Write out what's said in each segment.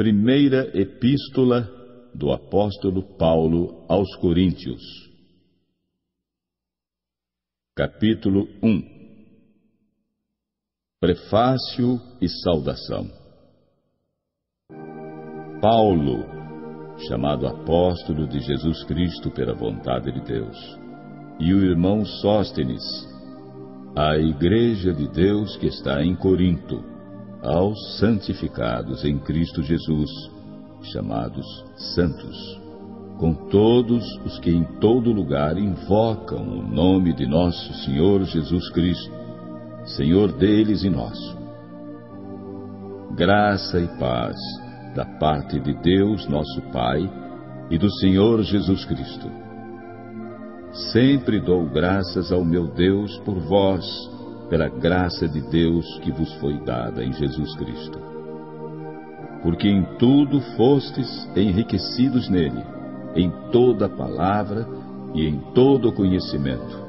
Primeira Epístola do Apóstolo Paulo aos Coríntios. Capítulo 1. Prefácio e saudação. Paulo, chamado apóstolo de Jesus Cristo pela vontade de Deus, e o irmão Sóstenes, à igreja de Deus que está em Corinto, aos santificados em Cristo Jesus, chamados santos, com todos os que em todo lugar invocam o nome de nosso Senhor Jesus Cristo, Senhor deles e nosso. Graça e paz da parte de Deus nosso Pai e do Senhor Jesus Cristo. Sempre dou graças ao meu Deus por vós, pela graça de Deus que vos foi dada em Jesus Cristo. Porque em tudo fostes enriquecidos nele, em toda palavra e em todo conhecimento,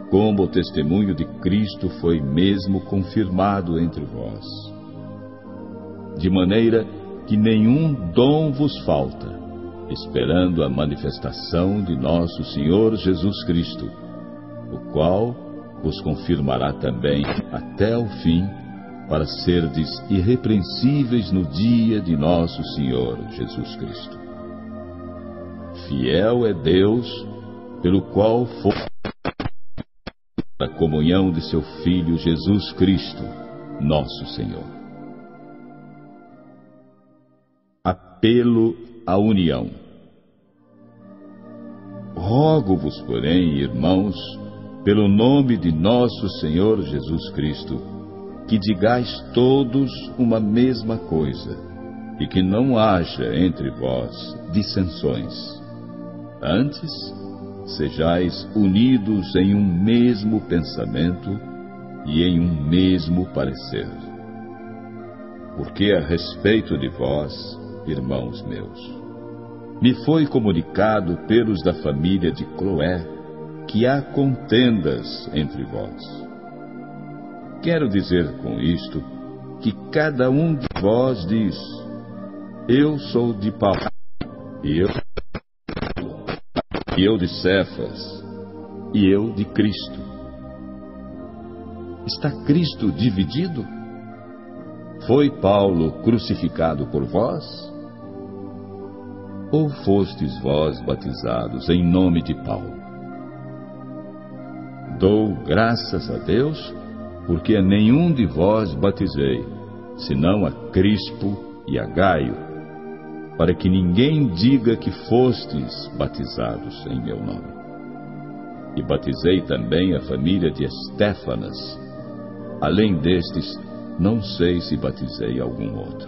como o testemunho de Cristo foi mesmo confirmado entre vós. De maneira que nenhum dom vos falta, esperando a manifestação de nosso Senhor Jesus Cristo, o qual vos confirmará também até o fim, para serdes irrepreensíveis no dia de nosso Senhor Jesus Cristo. Fiel é Deus, pelo qual foi a comunhão de seu Filho Jesus Cristo, nosso Senhor. Apelo à união. Rogo-vos, porém, irmãos, pelo nome de nosso Senhor Jesus Cristo, que digais todos uma mesma coisa, e que não haja entre vós dissensões. Antes, sejais unidos em um mesmo pensamento e em um mesmo parecer. Porque a respeito de vós, irmãos meus, me foi comunicado pelos da família de Cloé, que há contendas entre vós. Quero dizer com isto que cada um de vós diz: eu sou de Paulo, e eu de Cefas, e eu de Cristo. Está Cristo dividido? Foi Paulo crucificado por vós? Ou fostes vós batizados em nome de Paulo? Dou graças a Deus, porque a nenhum de vós batizei, senão a Crispo e a Gaio, para que ninguém diga que fostes batizados em meu nome. E batizei também a família de Estéfanas. Além destes, não sei se batizei algum outro.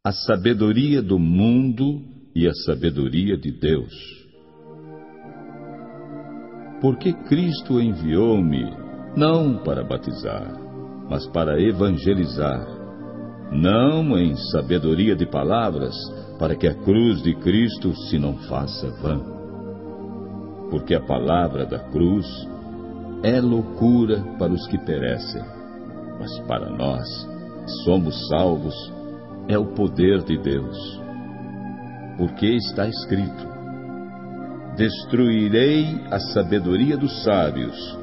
A sabedoria do mundo e a sabedoria de Deus. Porque Cristo enviou-me, não para batizar, mas para evangelizar, não em sabedoria de palavras, para que a cruz de Cristo se não faça vã. Porque a palavra da cruz é loucura para os que perecem, mas para nós, que somos salvos, é o poder de Deus. Porque está escrito: destruirei a sabedoria dos sábios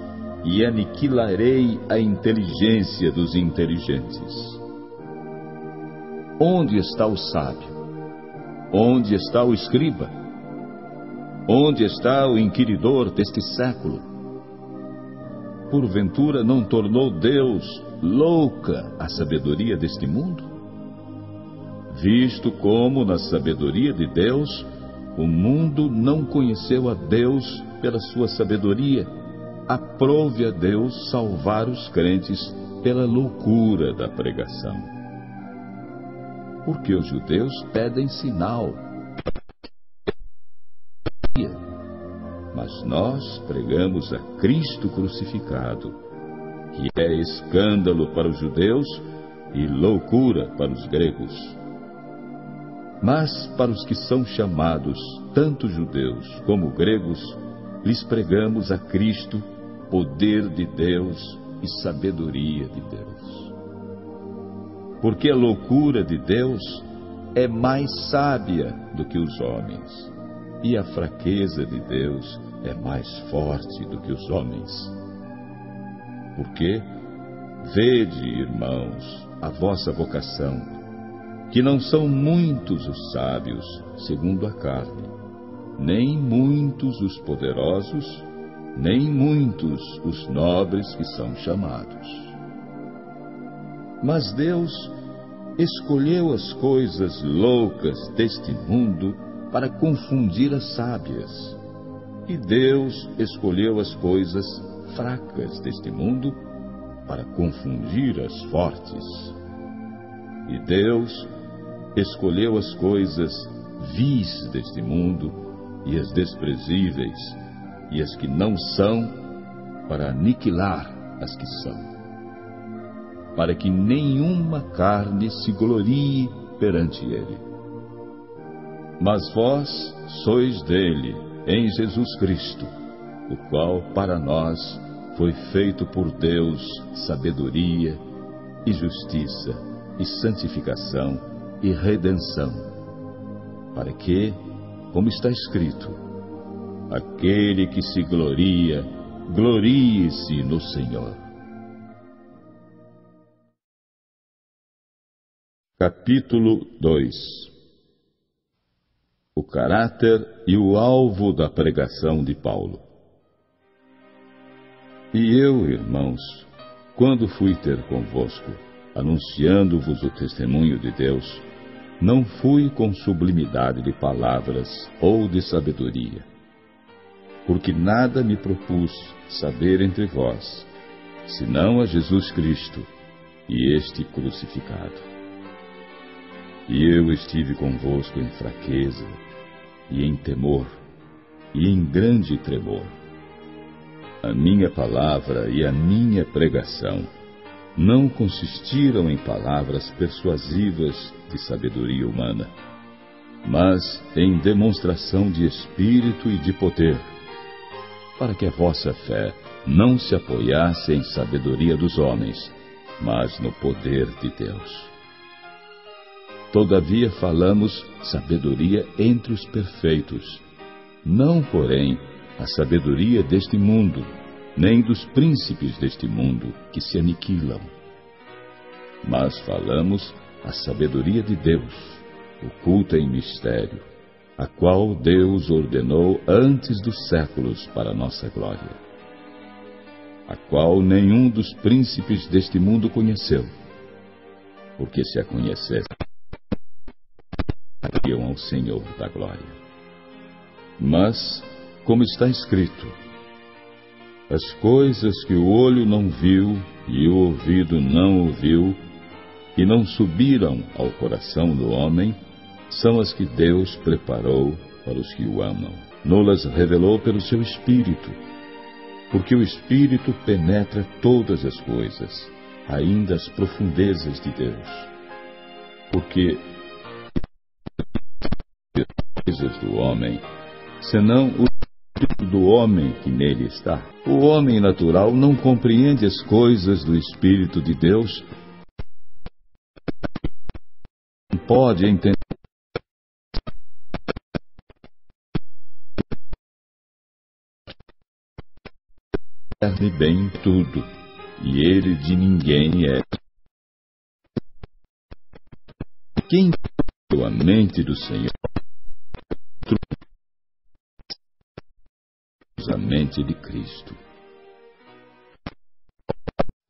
e aniquilarei a inteligência dos inteligentes. Onde está o sábio? Onde está o escriba? Onde está o inquiridor deste século? Porventura não tornou Deus louca a sabedoria deste mundo? Visto como na sabedoria de Deus o mundo não conheceu a Deus pela sua sabedoria, aprove a Deus salvar os crentes pela loucura da pregação. Porque os judeus pedem sinal, mas nós pregamos a Cristo crucificado, que é escândalo para os judeus e loucura para os gregos. Mas para os que são chamados, tanto judeus como gregos, lhes pregamos a Cristo, poder de Deus e sabedoria de Deus. porque a loucura de Deus é mais sábia do que os homens, e a fraqueza de Deus é mais forte do que os homens. Porque, vede, irmãos, a vossa vocação, que não são muitos os sábios, segundo a carne, nem muitos os poderosos, nem muitos os nobres que são chamados. Mas Deus escolheu as coisas loucas deste mundo para confundir as sábias. E Deus escolheu as coisas fracas deste mundo para confundir as fortes. E Deus escolheu as coisas vis deste mundo e as desprezíveis e as que não são para aniquilar as que são, para que nenhuma carne se glorie perante ele. Mas vós sois dele, em Jesus Cristo, o qual para nós foi feito por Deus sabedoria e justiça e santificação e redenção, para que, como está escrito, aquele que se gloria, glorie-se no Senhor. Capítulo 2. O caráter e o alvo da pregação de Paulo. E eu, irmãos, quando fui ter convosco, anunciando-vos o testemunho de Deus, não fui com sublimidade de palavras ou de sabedoria, porque nada me propus saber entre vós, senão a Jesus Cristo e este crucificado. E eu estive convosco em fraqueza, e em temor, e em grande tremor. A minha palavra e a minha pregação não consistiram em palavras persuasivas de sabedoria humana, mas em demonstração de espírito e de poder, para que a vossa fé não se apoiasse em sabedoria dos homens, mas no poder de Deus. Todavia falamos sabedoria entre os perfeitos, não, porém, a sabedoria deste mundo, nem dos príncipes deste mundo, que se aniquilam. Mas falamos a sabedoria de Deus, oculta em mistério, a qual Deus ordenou antes dos séculos para nossa glória, a qual nenhum dos príncipes deste mundo conheceu, porque se a conhecesse, iam ao Senhor da glória. Mas, como está escrito, as coisas que o olho não viu e o ouvido não ouviu e não subiram ao coração do homem, são as que Deus preparou para os que o amam. Nolas revelou pelo seu Espírito, porque o Espírito penetra todas as coisas, ainda as profundezas de Deus. Porque coisas do homem, senão o Espírito do homem que nele está. O homem natural não compreende as coisas do Espírito de Deus, não pode entender bem tudo, e ele de ninguém é. Quem tem a mente do Senhor, a mente de Cristo.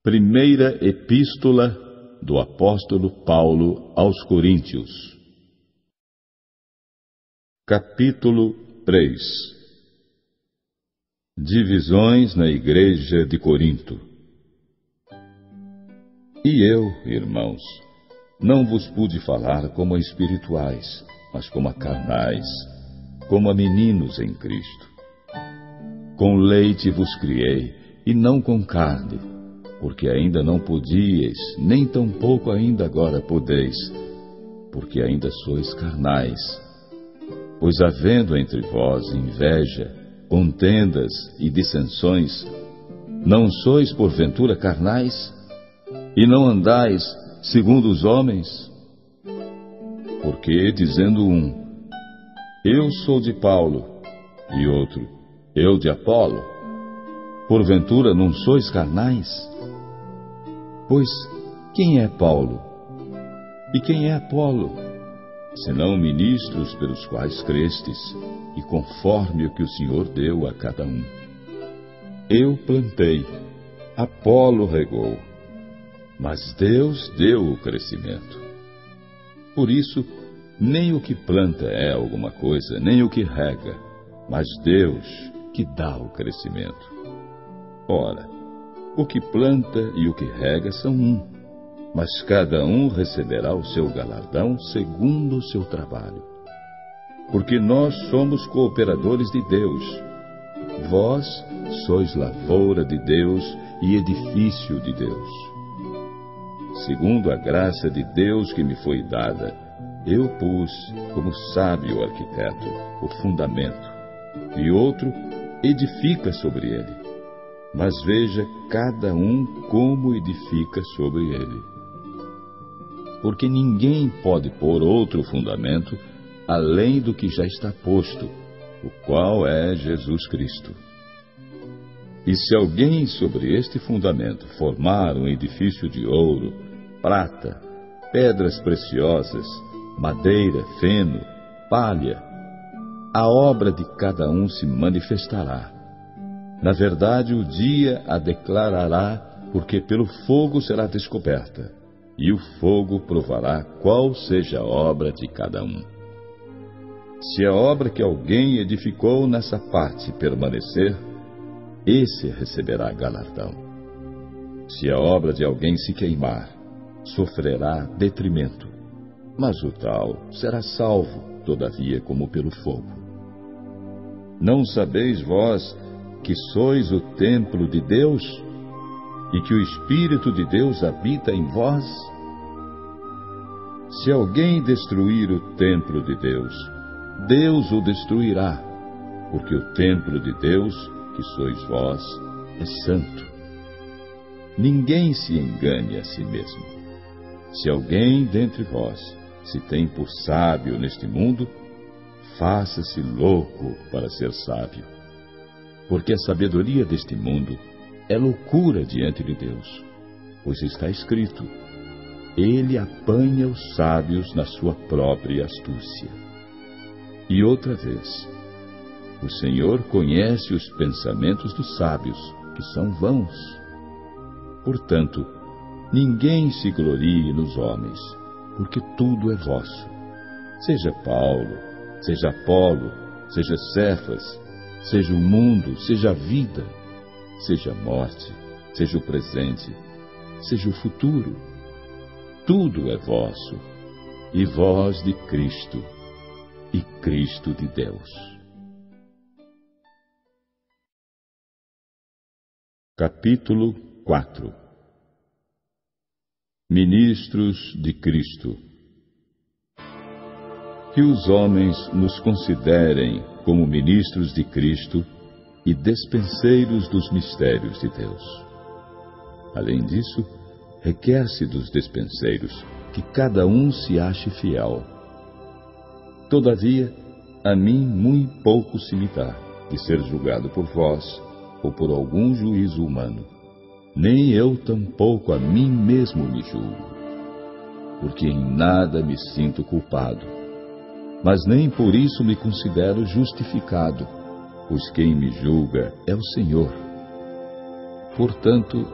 Primeira Epístola do Apóstolo Paulo aos Coríntios. Capítulo 3. Divisões na Igreja de Corinto. E eu, irmãos, não vos pude falar como a espirituais, mas como a carnais, como a meninos em Cristo. Com leite vos criei, e não com carne, porque ainda não podíeis, nem tampouco ainda agora podeis, porque ainda sois carnais. Pois havendo entre vós inveja, contendas e dissensões, não sois porventura carnais? E não andais segundo os homens? Porque, dizendo um, eu sou de Paulo, e outro, eu de Apolo, porventura não sois carnais? Pois quem é Paulo? E quem é Apolo? Senão ministros pelos quais crestes, e conforme o que o Senhor deu a cada um. Eu plantei, Apolo regou, mas Deus deu o crescimento. Por isso, nem o que planta é alguma coisa, nem o que rega, mas Deus que dá o crescimento. Ora, o que planta e o que rega são um, mas cada um receberá o seu galardão segundo o seu trabalho. Porque nós somos cooperadores de Deus. Vós sois lavoura de Deus e edifício de Deus. Segundo a graça de Deus que me foi dada, eu pus, como sábio arquiteto, o fundamento, e outro edifica sobre ele. Mas veja cada um como edifica sobre ele. Porque ninguém pode pôr outro fundamento além do que já está posto, o qual é Jesus Cristo. E se alguém sobre este fundamento formar um edifício de ouro, prata, pedras preciosas, madeira, feno, palha, a obra de cada um se manifestará. Na verdade, o dia a declarará, porque pelo fogo será descoberta, e o fogo provará qual seja a obra de cada um. Se a obra que alguém edificou nessa parte permanecer, esse receberá galardão. Se a obra de alguém se queimar, sofrerá detrimento, mas o tal será salvo, todavia, como pelo fogo. Não sabeis vós que sois o templo de Deus e que o Espírito de Deus habita em vós? Se alguém destruir o templo de Deus, Deus o destruirá, porque o templo de Deus, que sois vós, é santo. Ninguém se engane a si mesmo. Se alguém dentre vós se tem por sábio neste mundo, faça-se louco para ser sábio. Porque a sabedoria deste mundo é loucura diante de Deus, pois está escrito, ele apanha os sábios na sua própria astúcia. E outra vez, o Senhor conhece os pensamentos dos sábios, que são vãos. Portanto, ninguém se glorie nos homens, porque tudo é vosso. Seja Paulo, seja Apolo, seja Cefas, seja o mundo, seja a vida, seja a morte, seja o presente, seja o futuro. Tudo é vosso, e vós de Cristo, e Cristo de Deus. Capítulo 4. Ministros de Cristo. Que os homens nos considerem como ministros de Cristo e despenseiros dos mistérios de Deus. Além disso, requer-se dos despenseiros que cada um se ache fiel. Todavia, a mim muito pouco se me dá de ser julgado por vós ou por algum juízo humano. Nem eu tampouco a mim mesmo me julgo, porque em nada me sinto culpado, mas nem por isso me considero justificado, pois quem me julga é o Senhor. Portanto,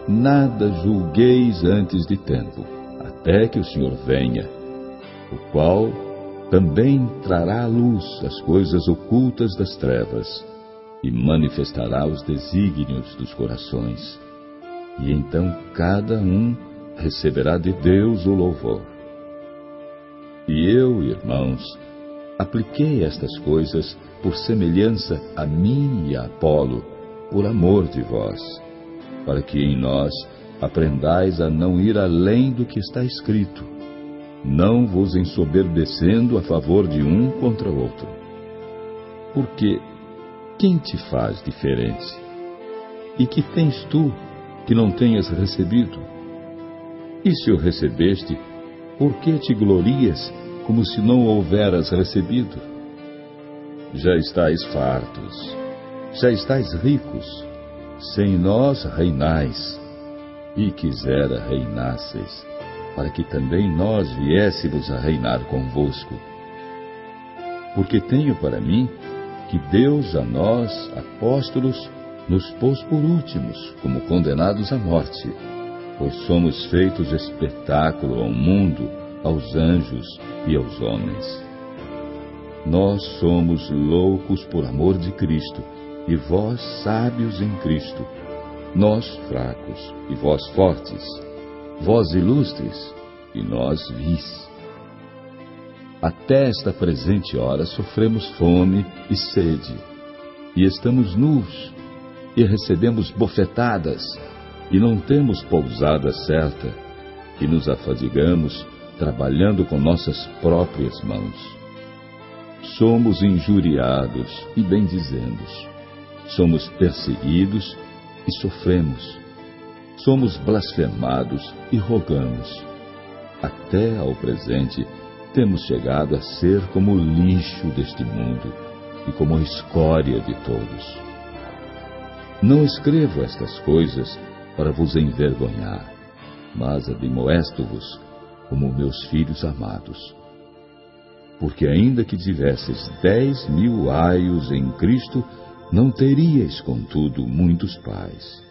nada julgueis antes de tempo, até que o Senhor venha, o qual também trará à luz as coisas ocultas das trevas e manifestará os desígnios dos corações. E então cada um receberá de Deus o louvor. E eu, irmãos, apliquei estas coisas por semelhança a mim e a Apolo, por amor de vós, para que em nós aprendais a não ir além do que está escrito, não vos ensoberbecendo a favor de um contra o outro. Porque quem te faz diferente? E que tens tu que não tenhas recebido? E se o recebeste, por que te glorias como se não o houveras recebido? Já estáis fartos, já estáis ricos, sem nós reinais, e quisera reinasseis, para que também nós viéssemos a reinar convosco. Porque tenho para mim que Deus a nós, apóstolos, nos pôs por últimos, como condenados à morte, pois somos feitos espetáculo ao mundo, aos anjos e aos homens. Nós somos loucos por amor de Cristo, e vós sábios em Cristo, nós fracos e vós fortes, vós ilustres e nós vis. Até esta presente hora sofremos fome e sede, e estamos nus, e recebemos bofetadas, e não temos pousada certa, e nos afadigamos trabalhando com nossas próprias mãos. Somos injuriados e bendizendos, somos perseguidos e sofremos, somos blasfemados e rogamos. Até ao presente temos chegado a ser como o lixo deste mundo e como a escória de todos. Não escrevo estas coisas para vos envergonhar, mas admoesto-vos como meus filhos amados. Porque ainda que tivesseis 10.000 aios em Cristo, não teríeis, contudo, muitos pais.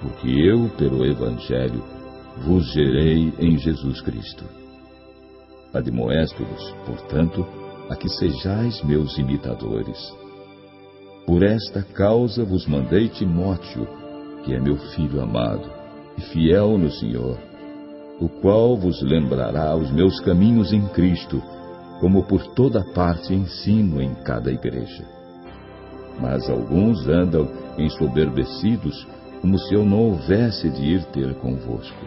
Porque eu, pelo Evangelho, vos gerei em Jesus Cristo. Admoesto-vos, portanto, a que sejais meus imitadores. Por esta causa vos mandei Timóteo, que é meu filho amado e fiel no Senhor, o qual vos lembrará os meus caminhos em Cristo, como por toda parte ensino em cada igreja. Mas alguns andam ensoberbecidos, como se eu não houvesse de ir ter convosco.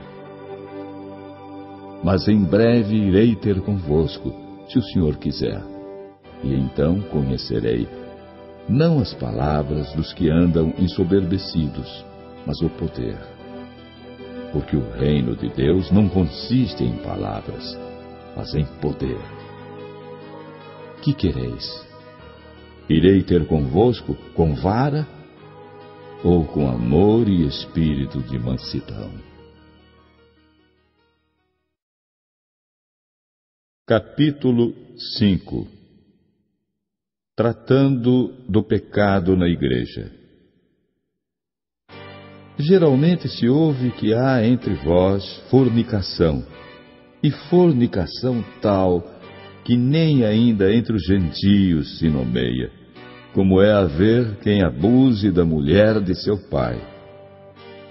Mas em breve irei ter convosco, se o Senhor quiser, e então conhecerei, não as palavras dos que andam ensoberbecidos, mas o poder. Porque o reino de Deus não consiste em palavras, mas em poder. Que quereis? Irei ter convosco com vara ou com amor e espírito de mansidão? Capítulo 5. Tratando do pecado na igreja. Geralmente se ouve que há entre vós fornicação, e fornicação tal que nem ainda entre os gentios se nomeia, como é haver quem abuse da mulher de seu pai.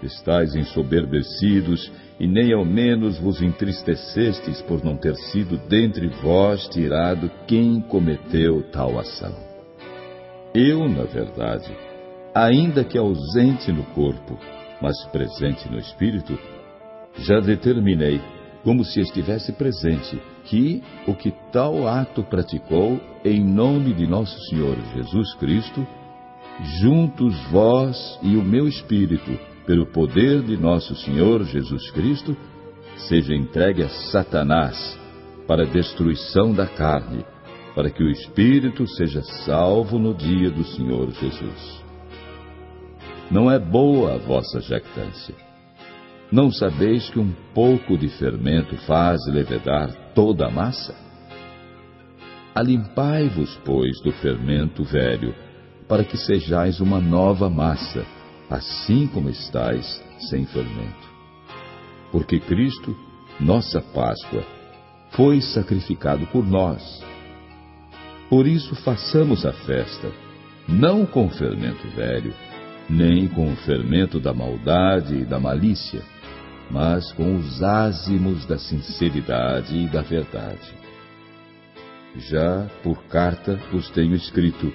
Estais ensoberbecidos, e nem ao menos vos entristecestes por não ter sido dentre vós tirado quem cometeu tal ação. Eu, na verdade, ainda que ausente no corpo, mas presente no espírito, já determinei, como se estivesse presente, que o que tal ato praticou em nome de nosso Senhor Jesus Cristo, juntos vós e o meu espírito, pelo poder de nosso Senhor Jesus Cristo, seja entregue a Satanás para a destruição da carne, para que o espírito seja salvo no dia do Senhor Jesus. Não é boa a vossa jactância. Não sabeis que um pouco de fermento faz levedar toda a massa? Alimpai-vos, pois, do fermento velho, para que sejais uma nova massa, assim como estáis sem fermento. Porque Cristo, nossa Páscoa, foi sacrificado por nós. Por isso façamos a festa, não com o fermento velho, nem com o fermento da maldade e da malícia, mas com os ázimos da sinceridade e da verdade. Já por carta vos tenho escrito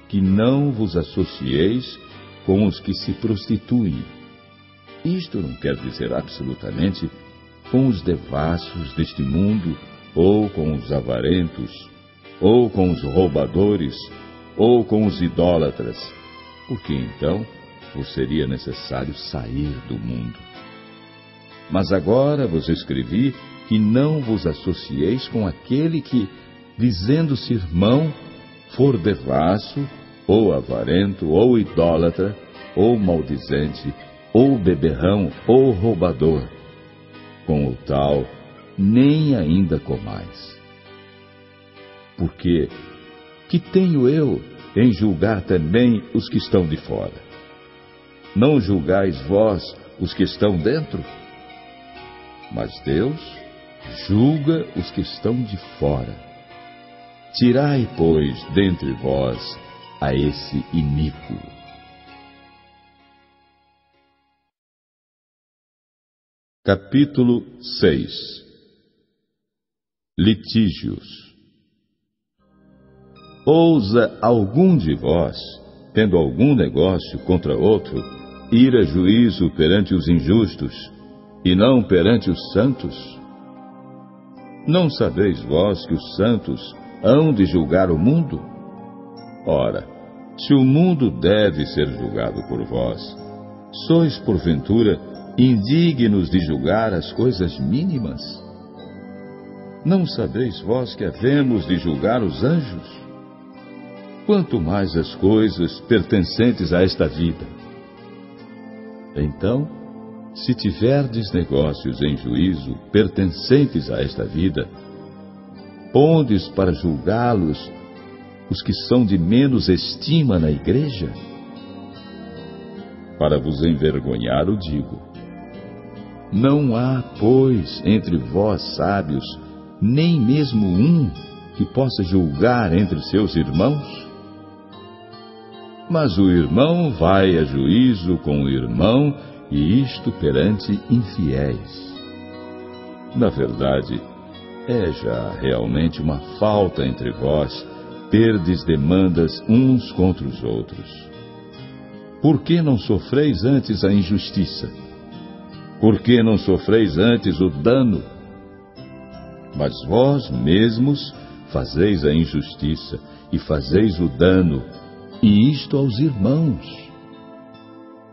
que não vos associeis com os que se prostituem. Isto não quer dizer absolutamente com os devassos deste mundo, ou com os avarentos, ou com os roubadores, ou com os idólatras, porque então vos seria necessário sair do mundo. Mas agora vos escrevi que não vos associeis com aquele que, dizendo-se irmão, for devasso, ou avarento, ou idólatra, ou maldizente, ou beberrão, ou roubador. Com o tal, nem ainda comais. Porque que tenho eu em julgar também os que estão de fora? Não julgais vós os que estão dentro? Mas Deus julga os que estão de fora. Tirai, pois, dentre vós a esse iníquo. Capítulo 6. Litígios. Ousa algum de vós, tendo algum negócio contra outro, ir a juízo perante os injustos, e não perante os santos? Não sabeis vós que os santos hão de julgar o mundo? Ora, se o mundo deve ser julgado por vós, sois porventura indignos de julgar as coisas mínimas? Não sabeis vós que havemos de julgar os anjos? Quanto mais as coisas pertencentes a esta vida. Então, se tiverdes negócios em juízo pertencentes a esta vida, pondes para julgá-los os que são de menos estima na igreja? Para vos envergonhar o digo. Não há, pois, entre vós sábios, nem mesmo um que possa julgar entre seus irmãos? Mas o irmão vai a juízo com o irmão, e isto perante infiéis. Na verdade, é já realmente uma falta entre vós terdes demandas uns contra os outros. Por que não sofreis antes a injustiça? Por que não sofreis antes o dano? Mas vós mesmos fazeis a injustiça e fazeis o dano, e isto aos irmãos.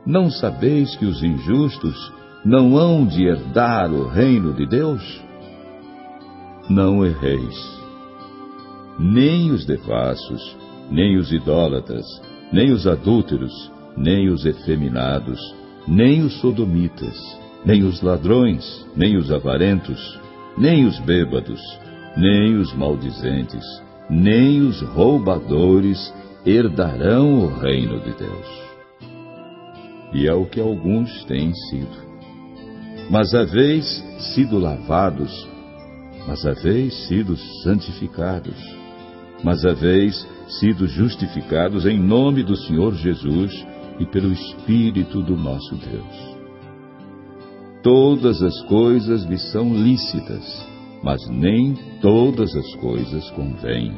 Não sabeis que os injustos não hão de herdar o reino de Deus? Não erreis. Nem os devassos, nem os idólatras, nem os adúlteros, nem os efeminados, nem os sodomitas, nem os ladrões, nem os avarentos, nem os bêbados, nem os maldizentes, nem os roubadores herdarão o reino de Deus. E é o que alguns têm sido. Mas haveis sido lavados, mas haveis sido santificados, mas haveis sido justificados em nome do Senhor Jesus e pelo Espírito do nosso Deus. Todas as coisas lhe são lícitas, mas nem todas as coisas convêm.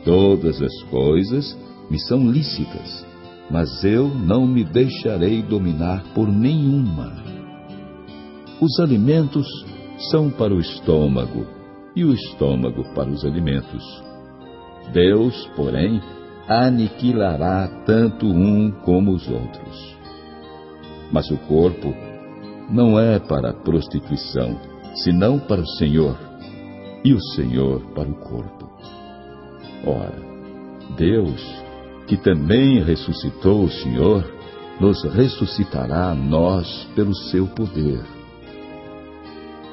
Todas as coisas me são lícitas, mas eu não me deixarei dominar por nenhuma. Os alimentos são para o estômago, e o estômago para os alimentos. Deus, porém, aniquilará tanto um como os outros. Mas o corpo não é para a prostituição, senão para o Senhor, e o Senhor para o corpo. Ora, Deus, que também ressuscitou o Senhor, nos ressuscitará a nós pelo seu poder.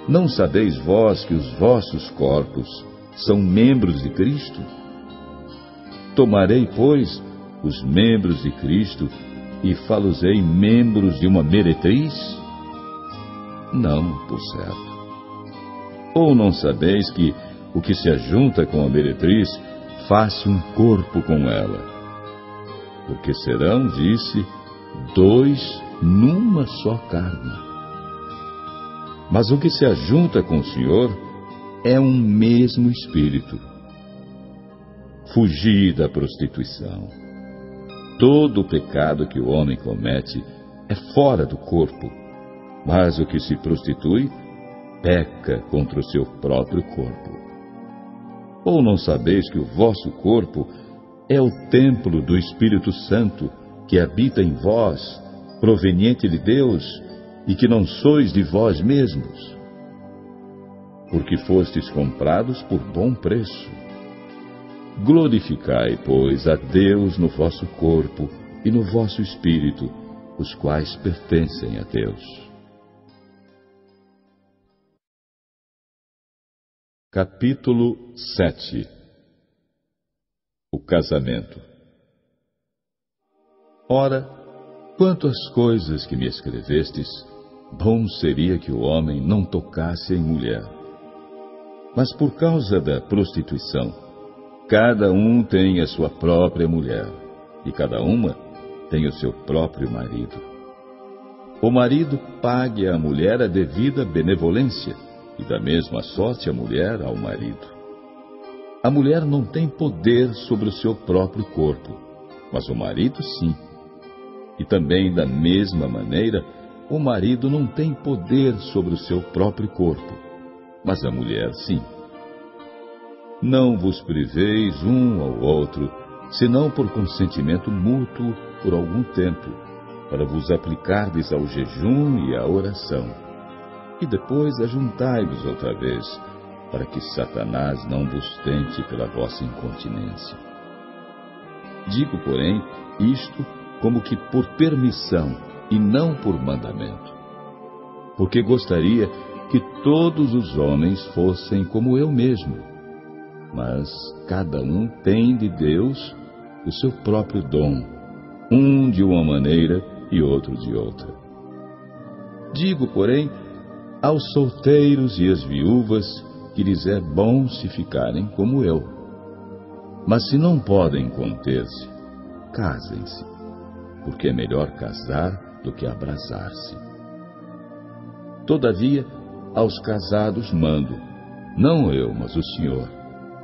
Não sabeis vós que os vossos corpos são membros de Cristo? Tomarei, pois, os membros de Cristo e fá-los-ei membros de uma meretriz? Não, por certo. Ou não sabeis que o que se ajunta com a meretriz faz-se um corpo com ela? Porque serão, disse, dois numa só carne. Mas o que se ajunta com o Senhor é um mesmo espírito. Fugi da prostituição. Todo o pecado que o homem comete é fora do corpo, mas o que se prostitui peca contra o seu próprio corpo. Ou não sabeis que o vosso corpo é o templo do Espírito Santo, que habita em vós, proveniente de Deus, e que não sois de vós mesmos? Porque fostes comprados por bom preço. Glorificai, pois, a Deus no vosso corpo e no vosso espírito, os quais pertencem a Deus. Capítulo 7. O casamento. Ora, quanto às coisas que me escrevestes, bom seria que o homem não tocasse em mulher. Mas por causa da prostituição, cada um tem a sua própria mulher, e cada uma tem o seu próprio marido. O marido pague à mulher a devida benevolência, e da mesma sorte a mulher ao marido. A mulher não tem poder sobre o seu próprio corpo, mas o marido sim. E também, da mesma maneira, o marido não tem poder sobre o seu próprio corpo, mas a mulher sim. Não vos priveis um ao outro, senão por consentimento mútuo por algum tempo, para vos aplicardes ao jejum e à oração. E depois ajuntai-vos outra vez, para que Satanás não vos tente pela vossa incontinência. Digo, porém, isto como que por permissão e não por mandamento. Porque gostaria que todos os homens fossem como eu mesmo. Mas cada um tem de Deus o seu próprio dom, um de uma maneira e outro de outra. Digo, porém, aos solteiros e às viúvas que lhes é bom se ficarem como eu. Mas se não podem conter-se, casem-se, porque é melhor casar do que abrasar-se. Todavia, aos casados mando, não eu, mas o Senhor,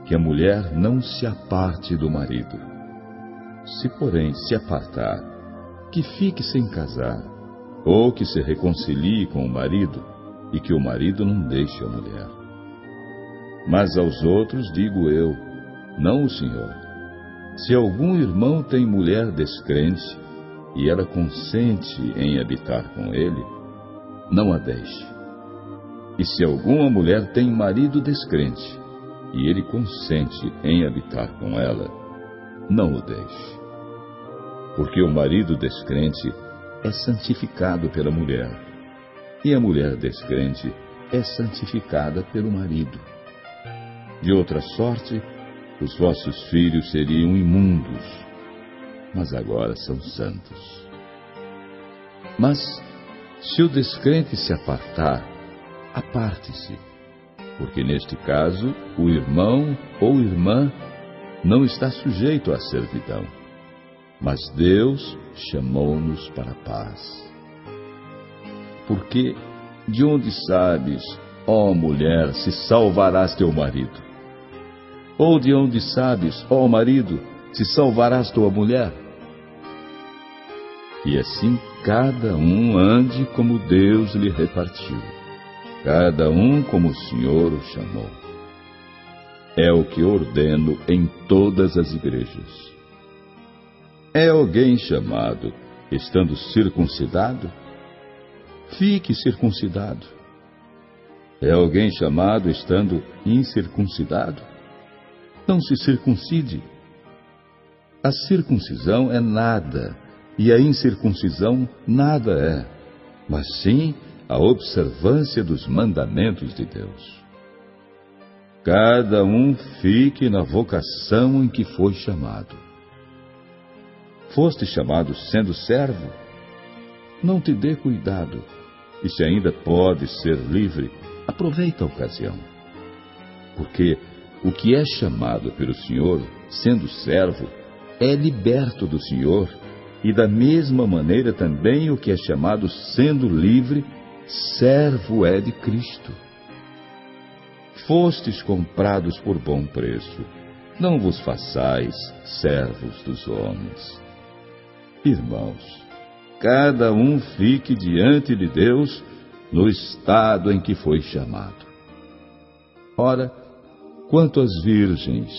que a mulher não se aparte do marido. Se, porém, se apartar, que fique sem casar, ou que se reconcilie com o marido, e que o marido não deixe a mulher. Mas aos outros digo eu, não o Senhor: se algum irmão tem mulher descrente, e ela consente em habitar com ele, não a deixe. E se alguma mulher tem marido descrente, e ele consente em habitar com ela, não o deixe. Porque o marido descrente é santificado pela mulher, e a mulher descrente é santificada pelo marido. De outra sorte, os vossos filhos seriam imundos, mas agora são santos. Mas, se o descrente se apartar, aparte-se, porque neste caso o irmão ou irmã não está sujeito à servidão, mas Deus chamou-nos para a paz. Porque de onde sabes, ó mulher, se salvarás teu marido? Ou de onde sabes, ó marido, se salvarás tua mulher? E assim cada um ande como Deus lhe repartiu, cada um como o Senhor o chamou. É o que ordeno em todas as igrejas. É alguém chamado, estando circuncidado? Fique circuncidado. É alguém chamado, estando incircuncidado? Não se circuncide. A circuncisão é nada, e a incircuncisão nada é, mas sim a observância dos mandamentos de Deus. Cada um fique na vocação em que foi chamado. Foste chamado sendo servo? Não te dê cuidado, e se ainda podes ser livre, aproveita a ocasião. Porque o que é chamado pelo Senhor, sendo servo, é liberto do Senhor, e da mesma maneira também o que é chamado sendo livre, servo é de Cristo. Fostes comprados por bom preço, não vos façais servos dos homens. Irmãos, cada um fique diante de Deus no estado em que foi chamado. Ora, quanto às virgens,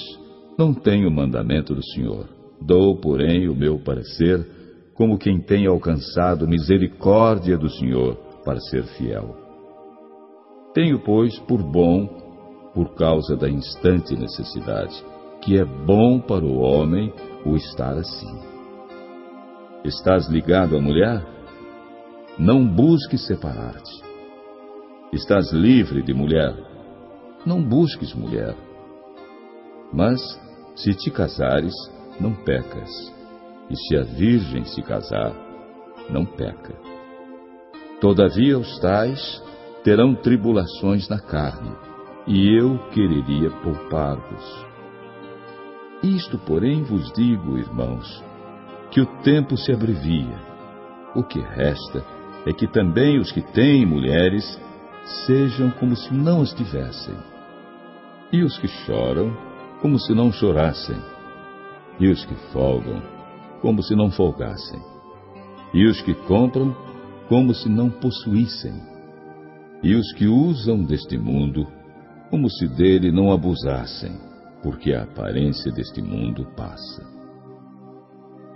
não tenho o mandamento do Senhor. Dou, porém, o meu parecer, como quem tem alcançado misericórdia do Senhor, para ser fiel. Tenho, pois, por bom, por causa da instante necessidade, que é bom para o homem o estar assim. Estás ligado à mulher? Não busques separar-te. Estás livre de mulher? Não busques mulher. Mas, se te casares, não pecas. E se a virgem se casar, não peca. Todavia os tais terão tribulações na carne, e eu quereria poupar-vos. Isto, porém, vos digo, irmãos, que o tempo se abrevia. O que resta é que também os que têm mulheres sejam como se não as tivessem, e os que choram, como se não chorassem, e os que folgam, como se não folgassem, e os que compram, como se não possuíssem, e os que usam deste mundo, como se dele não abusassem, porque a aparência deste mundo passa.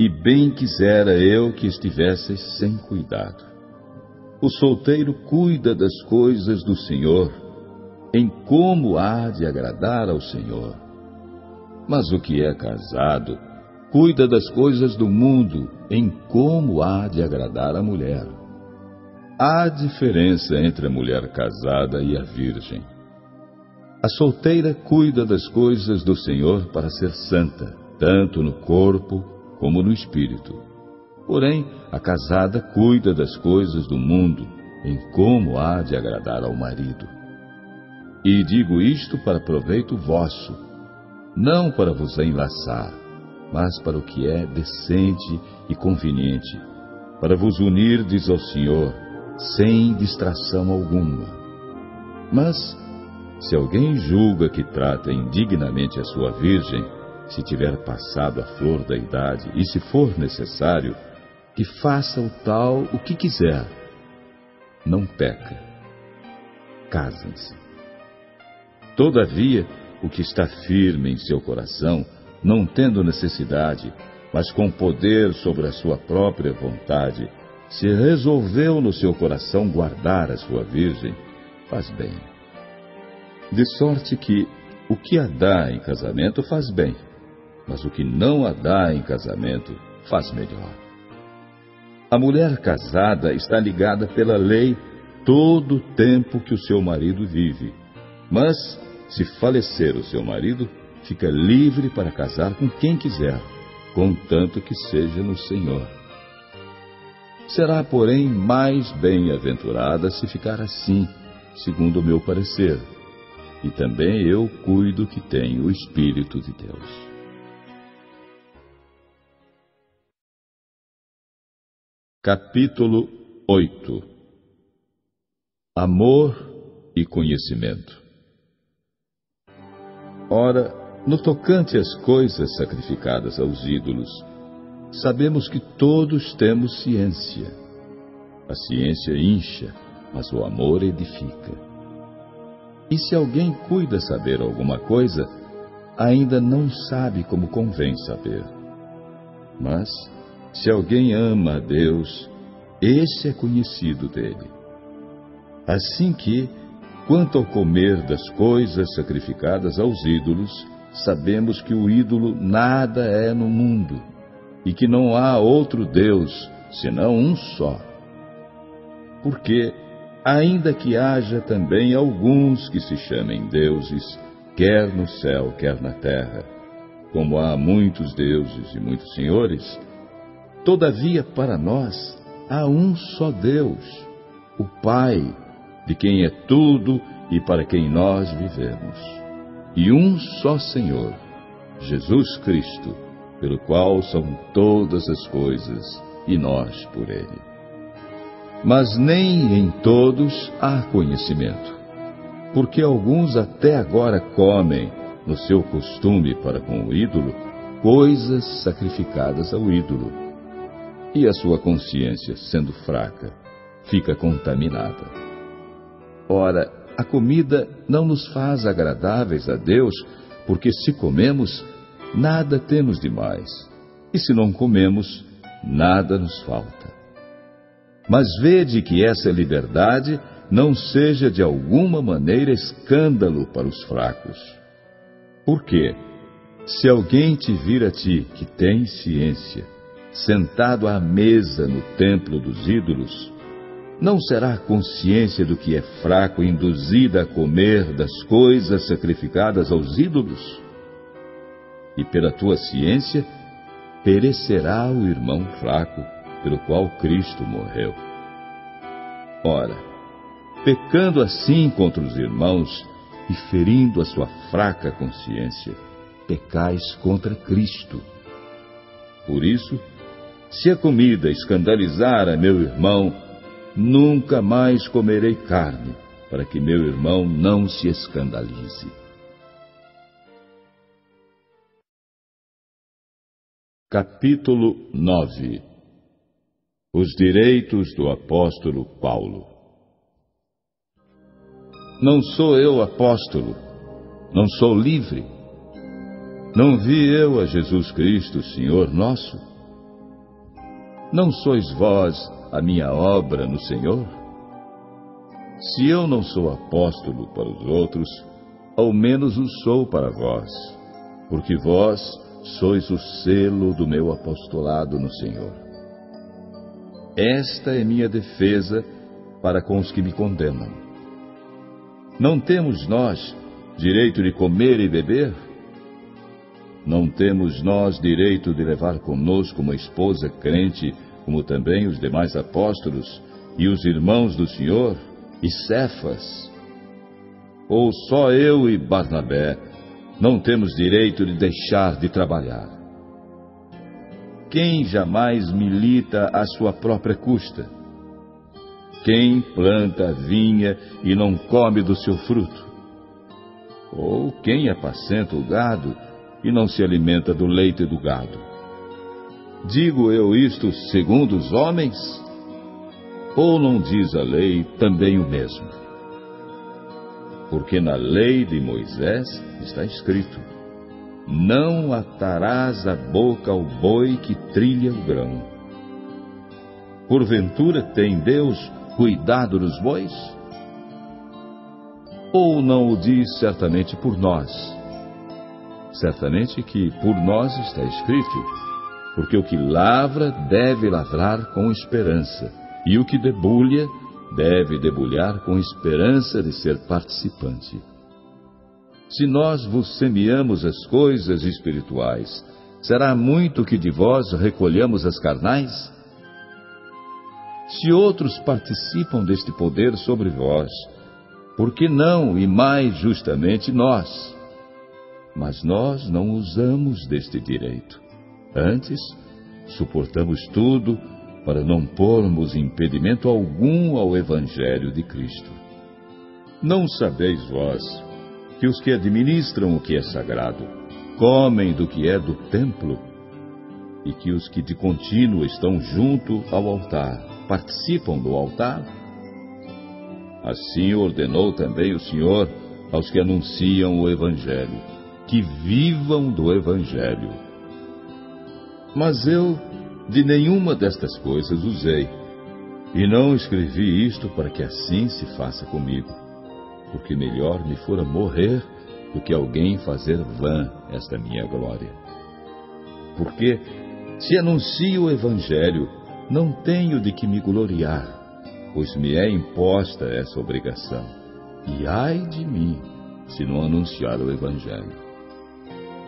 E bem quisera eu que estivesseis sem cuidado. O solteiro cuida das coisas do Senhor, em como há de agradar ao Senhor. Mas o que é casado, cuida das coisas do mundo, em como há de agradar a mulher. Há diferença entre a mulher casada e a virgem. A solteira cuida das coisas do Senhor para ser santa, tanto no corpo como no espírito. Porém, a casada cuida das coisas do mundo, em como há de agradar ao marido. E digo isto para proveito vosso, não para vos enlaçar, mas para o que é decente e conveniente, para vos unirdes ao Senhor, sem distração alguma. Mas, se alguém julga que trata indignamente a sua virgem, se tiver passado a flor da idade, e se for necessário, que faça o tal o que quiser. Não peca. Casem-se. Todavia, o que está firme em seu coração, não tendo necessidade, mas com poder sobre a sua própria vontade, se resolveu no seu coração guardar a sua virgem, faz bem. De sorte que o que a dá em casamento faz bem, mas o que não a dá em casamento faz melhor. A mulher casada está ligada pela lei todo o tempo que o seu marido vive, mas, se falecer o seu marido, fica livre para casar com quem quiser, contanto que seja no Senhor. Será, porém, mais bem-aventurada se ficar assim, segundo o meu parecer, e também eu cuido que tenho o Espírito de Deus. Capítulo 8. Amor e conhecimento. Ora, no tocante às coisas sacrificadas aos ídolos, sabemos que todos temos ciência. A ciência incha, mas o amor edifica. E se alguém cuida saber alguma coisa, ainda não sabe como convém saber. Mas, se alguém ama a Deus, esse é conhecido dele. Assim que, quanto ao comer das coisas sacrificadas aos ídolos, sabemos que o ídolo nada é no mundo, e que não há outro Deus, senão um só. Porque, ainda que haja também alguns que se chamem deuses, quer no céu, quer na terra, como há muitos deuses e muitos senhores, todavia, para nós, há um só Deus, o Pai, de quem é tudo e para quem nós vivemos. E um só Senhor, Jesus Cristo, pelo qual são todas as coisas, e nós por Ele. Mas nem em todos há conhecimento, porque alguns até agora comem, no seu costume para com o ídolo, coisas sacrificadas ao ídolo. E a sua consciência, sendo fraca, fica contaminada. Ora, a comida não nos faz agradáveis a Deus, porque se comemos, nada temos de mais, e se não comemos, nada nos falta. Mas vede que essa liberdade não seja de alguma maneira escândalo para os fracos. Por quê? Se alguém te vir a ti, que tem ciência, sentado à mesa no templo dos ídolos, não será a consciência do que é fraco induzida a comer das coisas sacrificadas aos ídolos? E pela tua ciência, perecerá o irmão fraco, pelo qual Cristo morreu. Ora, pecando assim contra os irmãos e ferindo a sua fraca consciência, pecais contra Cristo. Por isso, se a comida escandalizar a meu irmão, nunca mais comerei carne, para que meu irmão não se escandalize. Capítulo 9. Os direitos do apóstolo Paulo. Não sou eu apóstolo, não sou livre. Não vi eu a Jesus Cristo, Senhor nosso? Não sois vós a minha obra no Senhor? Se eu não sou apóstolo para os outros, ao menos o sou para vós, porque vós sois o selo do meu apostolado no Senhor. Esta é minha defesa para com os que me condenam. Não temos nós direito de comer e beber? Não temos nós direito de levar conosco uma esposa crente, como também os demais apóstolos e os irmãos do Senhor, e Cefas? Ou só eu e Barnabé não temos direito de deixar de trabalhar? Quem jamais milita à sua própria custa? Quem planta a vinha e não come do seu fruto? Ou quem apacenta o gado e não se alimenta do leite do gado? Digo eu isto segundo os homens? Ou não diz a lei também o mesmo? Porque na lei de Moisés está escrito: não atarás a boca ao boi que trilha o grão. Porventura tem Deus cuidado dos bois? Ou não o diz certamente por nós? Certamente que por nós está escrito: porque o que lavra deve lavrar com esperança, e o que debulha deve debulhar com esperança de ser participante. Se nós vos semeamos as coisas espirituais, será muito que de vós recolhamos as carnais? Se outros participam deste poder sobre vós, por que não e mais justamente nós? Mas nós não usamos deste direito. Antes, suportamos tudo para não pormos impedimento algum ao Evangelho de Cristo. Não sabeis vós que os que administram o que é sagrado comem do que é do templo, e que os que de contínuo estão junto ao altar participam do altar? Assim ordenou também o Senhor aos que anunciam o Evangelho, que vivam do Evangelho. Mas eu de nenhuma destas coisas usei, e não escrevi isto para que assim se faça comigo, porque melhor me fora morrer do que alguém fazer vã esta minha glória. Porque, se anuncio o Evangelho, não tenho de que me gloriar, pois me é imposta essa obrigação. E ai de mim, se não anunciar o Evangelho.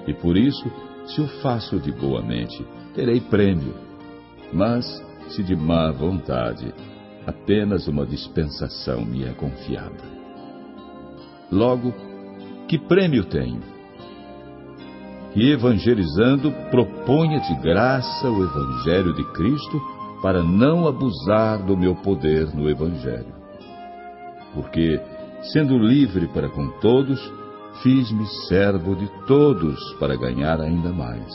E por isso, se o faço de boa mente, terei prêmio. Mas, se de má vontade, apenas uma dispensação me é confiada. Logo, que prêmio tenho? Que evangelizando proponha de graça o Evangelho de Cristo, para não abusar do meu poder no Evangelho. Porque, sendo livre para com todos, fiz-me servo de todos para ganhar ainda mais.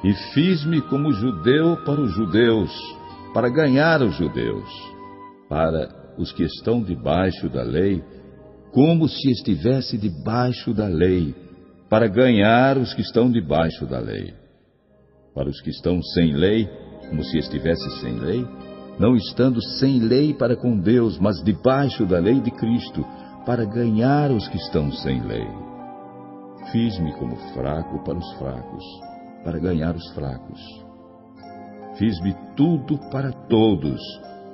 E fiz-me como judeu para os judeus, para ganhar os judeus. Para os que estão debaixo da lei, como se estivesse debaixo da lei, para ganhar os que estão debaixo da lei. Para os que estão sem lei, como se estivesse sem lei, não estando sem lei para com Deus, mas debaixo da lei de Cristo, para ganhar os que estão sem lei. Fiz-me como fraco para os fracos, para ganhar os fracos. Fiz-me tudo para todos,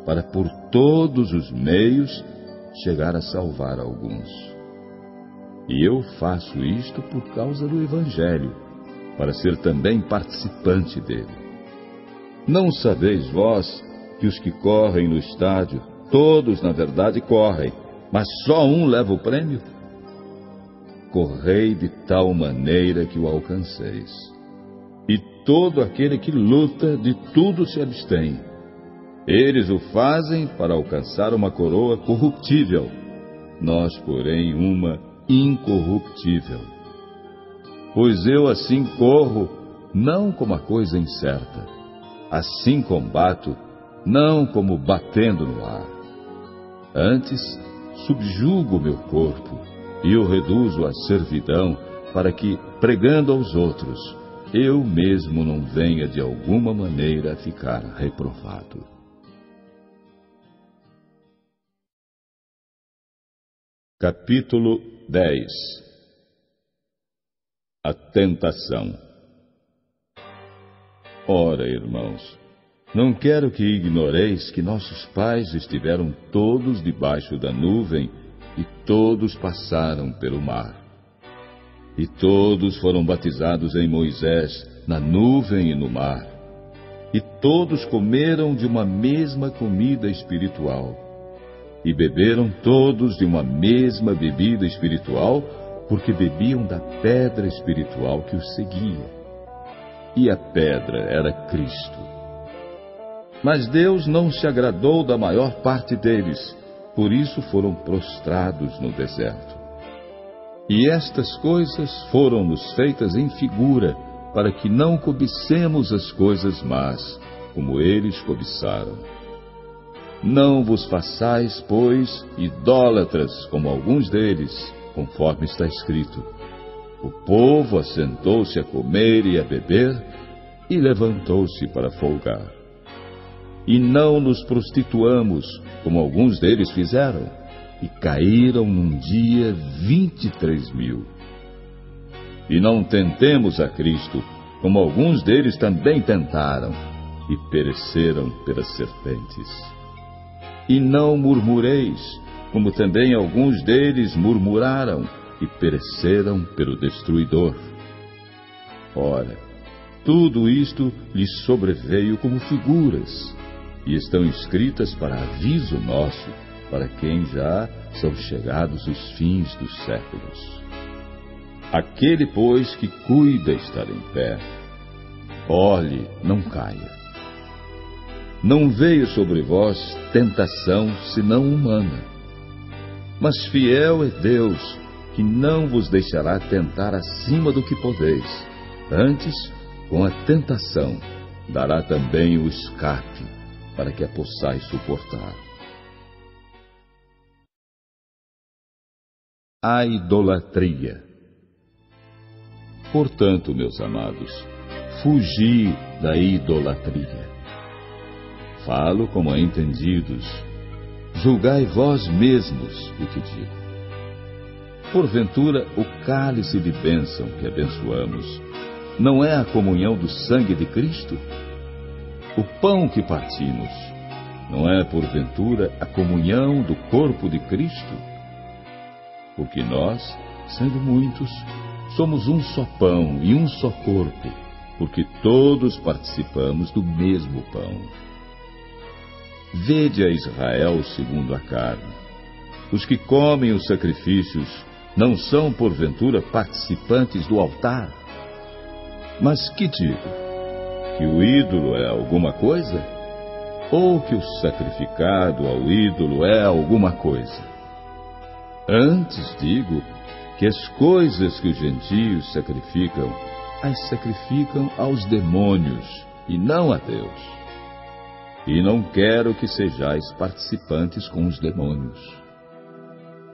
para por todos os meios chegar a salvar alguns. E eu faço isto por causa do Evangelho, para ser também participante dele. Não sabeis vós que os que correm no estádio, todos na verdade correm, mas só um leva o prêmio? Correi de tal maneira que o alcanceis. E todo aquele que luta de tudo se abstém. Eles o fazem para alcançar uma coroa corruptível, nós, porém, uma incorruptível. Pois eu assim corro, não como a coisa incerta. Assim combato, não como batendo no ar. Antes, subjugo o meu corpo e o reduzo à servidão, para que, pregando aos outros, eu mesmo não venha de alguma maneira a ficar reprovado. Capítulo 10. A tentação. Ora, irmãos, não quero que ignoreis que nossos pais estiveram todos debaixo da nuvem e todos passaram pelo mar. E todos foram batizados em Moisés, na nuvem e no mar. E todos comeram de uma mesma comida espiritual. E beberam todos de uma mesma bebida espiritual, porque bebiam da pedra espiritual que os seguia. E a pedra era Cristo. Mas Deus não se agradou da maior parte deles, por isso foram prostrados no deserto. E estas coisas foram-nos feitas em figura, para que não cobicemos as coisas más, como eles cobiçaram. Não vos façais, pois, idólatras, como alguns deles, conforme está escrito. O povo assentou-se a comer e a beber, e levantou-se para folgar. E não nos prostituamos, como alguns deles fizeram, e caíram num dia 23.000. E não tentemos a Cristo, como alguns deles também tentaram, e pereceram pelas serpentes. E não murmureis, como também alguns deles murmuraram, e pereceram pelo destruidor. Ora, tudo isto lhes sobreveio como figuras, e estão escritas para aviso nosso, para quem já são chegados os fins dos séculos. Aquele, pois, que cuida estar em pé, olhe, não caia. Não veio sobre vós tentação senão humana. Mas fiel é Deus, que não vos deixará tentar acima do que podeis. Antes, com a tentação, dará também o escape, para que a possais suportar. A idolatria. Portanto, meus amados, fugi da idolatria. Falo como a entendidos. Julgai vós mesmos o que digo. Porventura, o cálice de bênção que abençoamos não é a comunhão do sangue de Cristo? O pão que partimos não é, porventura, a comunhão do corpo de Cristo? Porque nós, sendo muitos, somos um só pão e um só corpo, porque todos participamos do mesmo pão. Vede a Israel segundo a carne. Os que comem os sacrifícios não são, porventura, participantes do altar? Mas que digo? Que o ídolo é alguma coisa? Ou que o sacrificado ao ídolo é alguma coisa? Antes digo que as coisas que os gentios sacrificam, as sacrificam aos demônios e não a Deus. E não quero que sejais participantes com os demônios.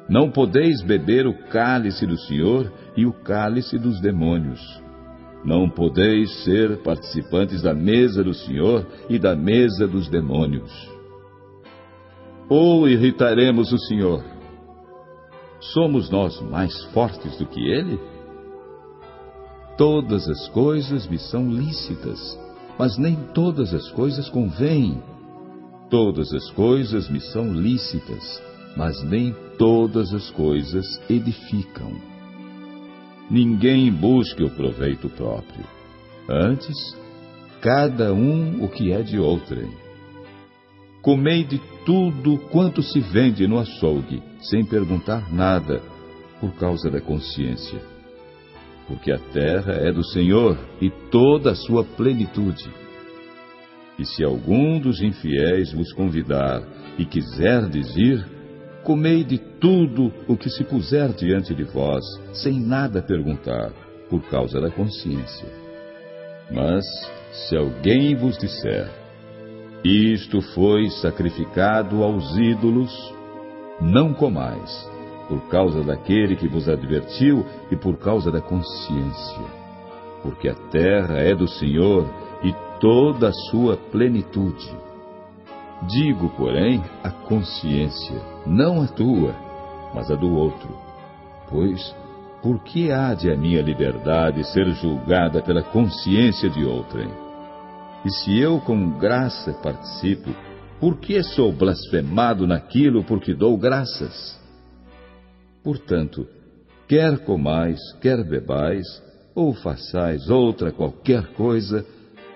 Não podeis beber o cálice do Senhor e o cálice dos demônios. Não podeis ser participantes da mesa do Senhor e da mesa dos demônios. Ou irritaremos o Senhor? Somos nós mais fortes do que Ele? Todas as coisas me são lícitas, mas nem todas as coisas convêm. Todas as coisas me são lícitas, mas nem todas as coisas edificam. Ninguém busque o proveito próprio. Antes, cada um o que é de outrem. Comei de tudo quanto se vende no açougue, sem perguntar nada, por causa da consciência. Porque a terra é do Senhor e toda a sua plenitude. E se algum dos infiéis vos convidar e quiserdes ir, comei de tudo o que se puser diante de vós, sem nada perguntar, por causa da consciência. Mas, se alguém vos disser, isto foi sacrificado aos ídolos, não comais, por causa daquele que vos advertiu e por causa da consciência. Porque a terra é do Senhor e toda a sua plenitude. Digo, porém, a consciência, não a tua, mas a do outro. Pois, por que há de a minha liberdade ser julgada pela consciência de outrem? E se eu com graça participo, por que sou blasfemado naquilo por que dou graças? Portanto, quer comais, quer bebais, ou façais outra qualquer coisa,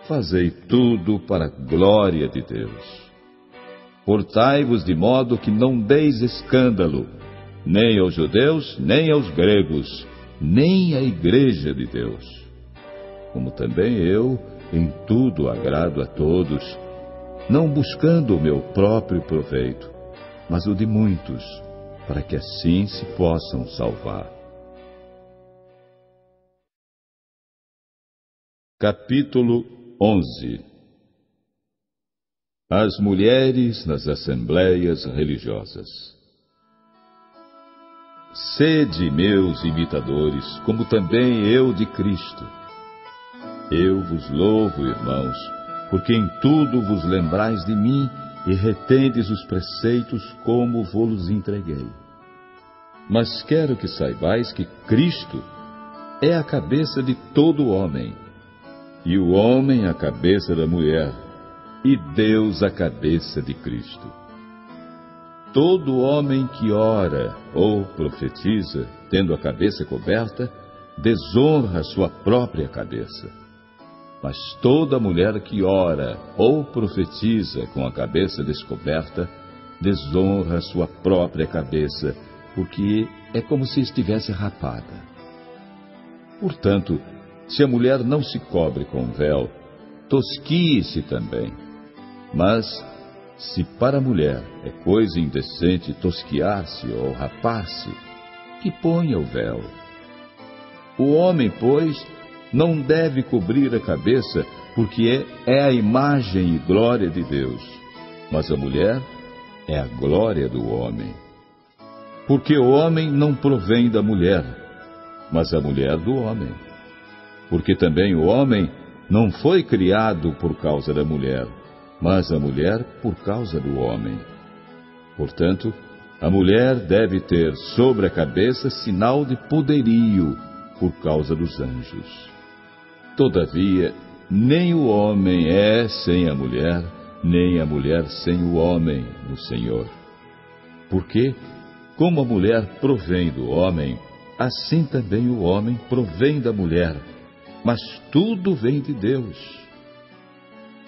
fazei tudo para a glória de Deus. Portai-vos de modo que não deis escândalo, nem aos judeus, nem aos gregos, nem à igreja de Deus. Como também eu, em tudo agrado a todos, não buscando o meu próprio proveito, mas o de muitos, para que assim se possam salvar. Capítulo 11. As mulheres nas assembleias religiosas. Sede meus imitadores, como também eu de Cristo. Eu vos louvo, irmãos, porque em tudo vos lembrais de mim e retendes os preceitos como vos entreguei. Mas quero que saibais que Cristo é a cabeça de todo homem, e o homem a cabeça da mulher, e Deus a cabeça de Cristo. Todo homem que ora ou profetiza, tendo a cabeça coberta, desonra sua própria cabeça. Mas toda mulher que ora ou profetiza com a cabeça descoberta, desonra sua própria cabeça, porque é como se estivesse rapada. Portanto, se a mulher não se cobre com véu, tosquie-se também. Mas, se para a mulher é coisa indecente tosquiar-se ou rapar-se, que ponha o véu. O homem, pois, não deve cobrir a cabeça, porque é a imagem e glória de Deus. Mas a mulher é a glória do homem. Porque o homem não provém da mulher, mas a mulher do homem. Porque também o homem não foi criado por causa da mulher, mas a mulher por causa do homem. Portanto, a mulher deve ter sobre a cabeça sinal de poderio por causa dos anjos. Todavia, nem o homem é sem a mulher, nem a mulher sem o homem no Senhor. Porque, como a mulher provém do homem, assim também o homem provém da mulher, mas tudo vem de Deus.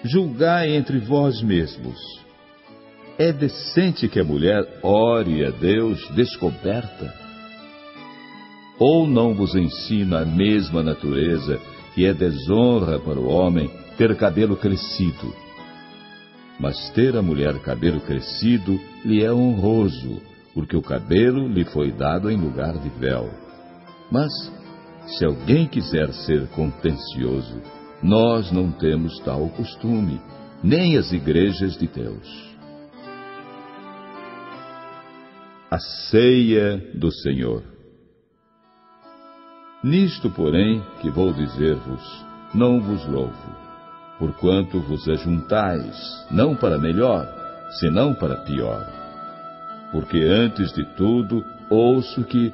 Julgai entre vós mesmos. É decente que a mulher ore a Deus descoberta? Ou não vos ensina a mesma natureza que é desonra para o homem ter cabelo crescido? Mas ter a mulher cabelo crescido lhe é honroso, porque o cabelo lhe foi dado em lugar de véu. Mas, se alguém quiser ser contencioso, nós não temos tal costume, nem as igrejas de Deus. A ceia do Senhor. Nisto, porém, que vou dizer-vos, não vos louvo, porquanto vos ajuntais, não para melhor, senão para pior. Porque antes de tudo, ouço que,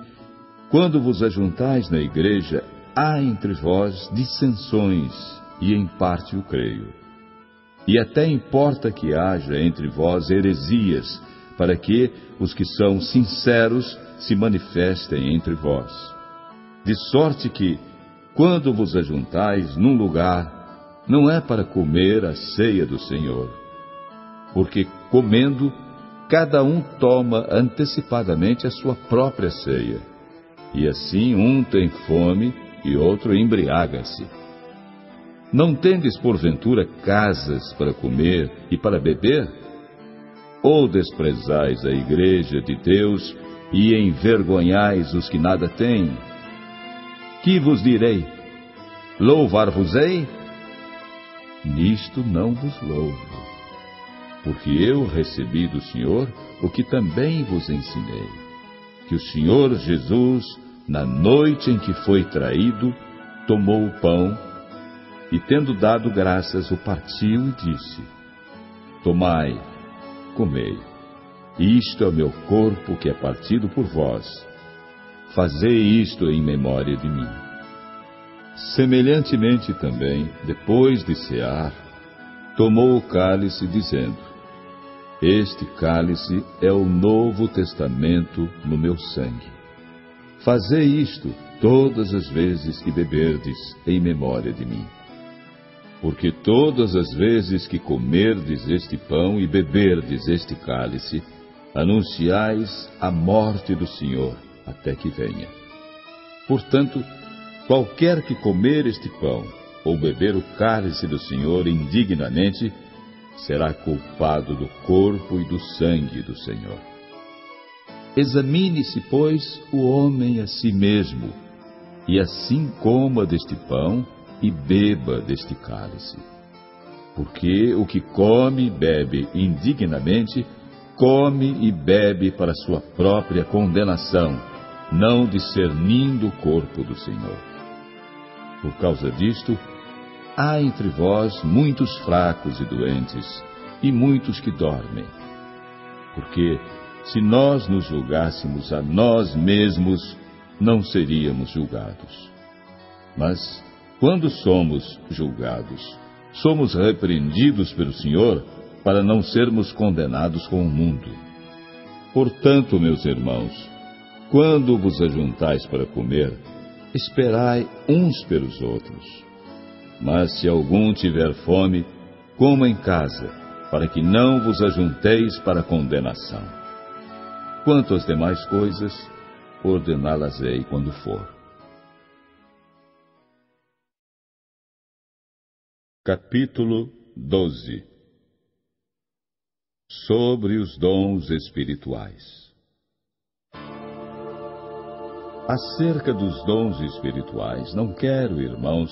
quando vos ajuntais na igreja, há entre vós dissensões, e em parte o creio. E até importa que haja entre vós heresias, para que os que são sinceros se manifestem entre vós. De sorte que, quando vos ajuntais num lugar, não é para comer a ceia do Senhor. Porque, comendo, cada um toma antecipadamente a sua própria ceia. E assim um tem fome e outro embriaga-se. Não tendes porventura casas para comer e para beber? Ou desprezais a igreja de Deus e envergonhais os que nada têm? Que vos direi? Louvar-vos-ei? Nisto não vos louvo, porque eu recebi do Senhor o que também vos ensinei, que o Senhor Jesus, na noite em que foi traído, tomou o pão e, tendo dado graças, o partiu e disse: Tomai, comei, isto é o meu corpo que é partido por vós. Fazei isto em memória de mim. Semelhantemente também, depois de cear, tomou o cálice, dizendo: Este cálice é o Novo Testamento no meu sangue. Fazei isto todas as vezes que beberdes em memória de mim. Porque todas as vezes que comerdes este pão e beberdes este cálice, anunciais a morte do Senhor até que venha. Portanto, qualquer que comer este pão ou beber o cálice do Senhor indignamente, será culpado do corpo e do sangue do Senhor. Examine-se, pois, o homem a si mesmo, e assim coma deste pão e beba deste cálice. Porque o que come e bebe indignamente, come e bebe para sua própria condenação, não discernindo o corpo do Senhor. Por causa disto, há entre vós muitos fracos e doentes, e muitos que dormem. Porque, se nós nos julgássemos a nós mesmos, não seríamos julgados. Mas, quando somos julgados, somos repreendidos pelo Senhor, para não sermos condenados com o mundo. Portanto, meus irmãos, quando vos ajuntais para comer, esperai uns pelos outros. Mas se algum tiver fome, coma em casa, para que não vos ajunteis para condenação. Quanto às demais coisas, ordená-las-ei quando for. Capítulo 12. Sobre os dons espirituais. Acerca dos dons espirituais, não quero, irmãos,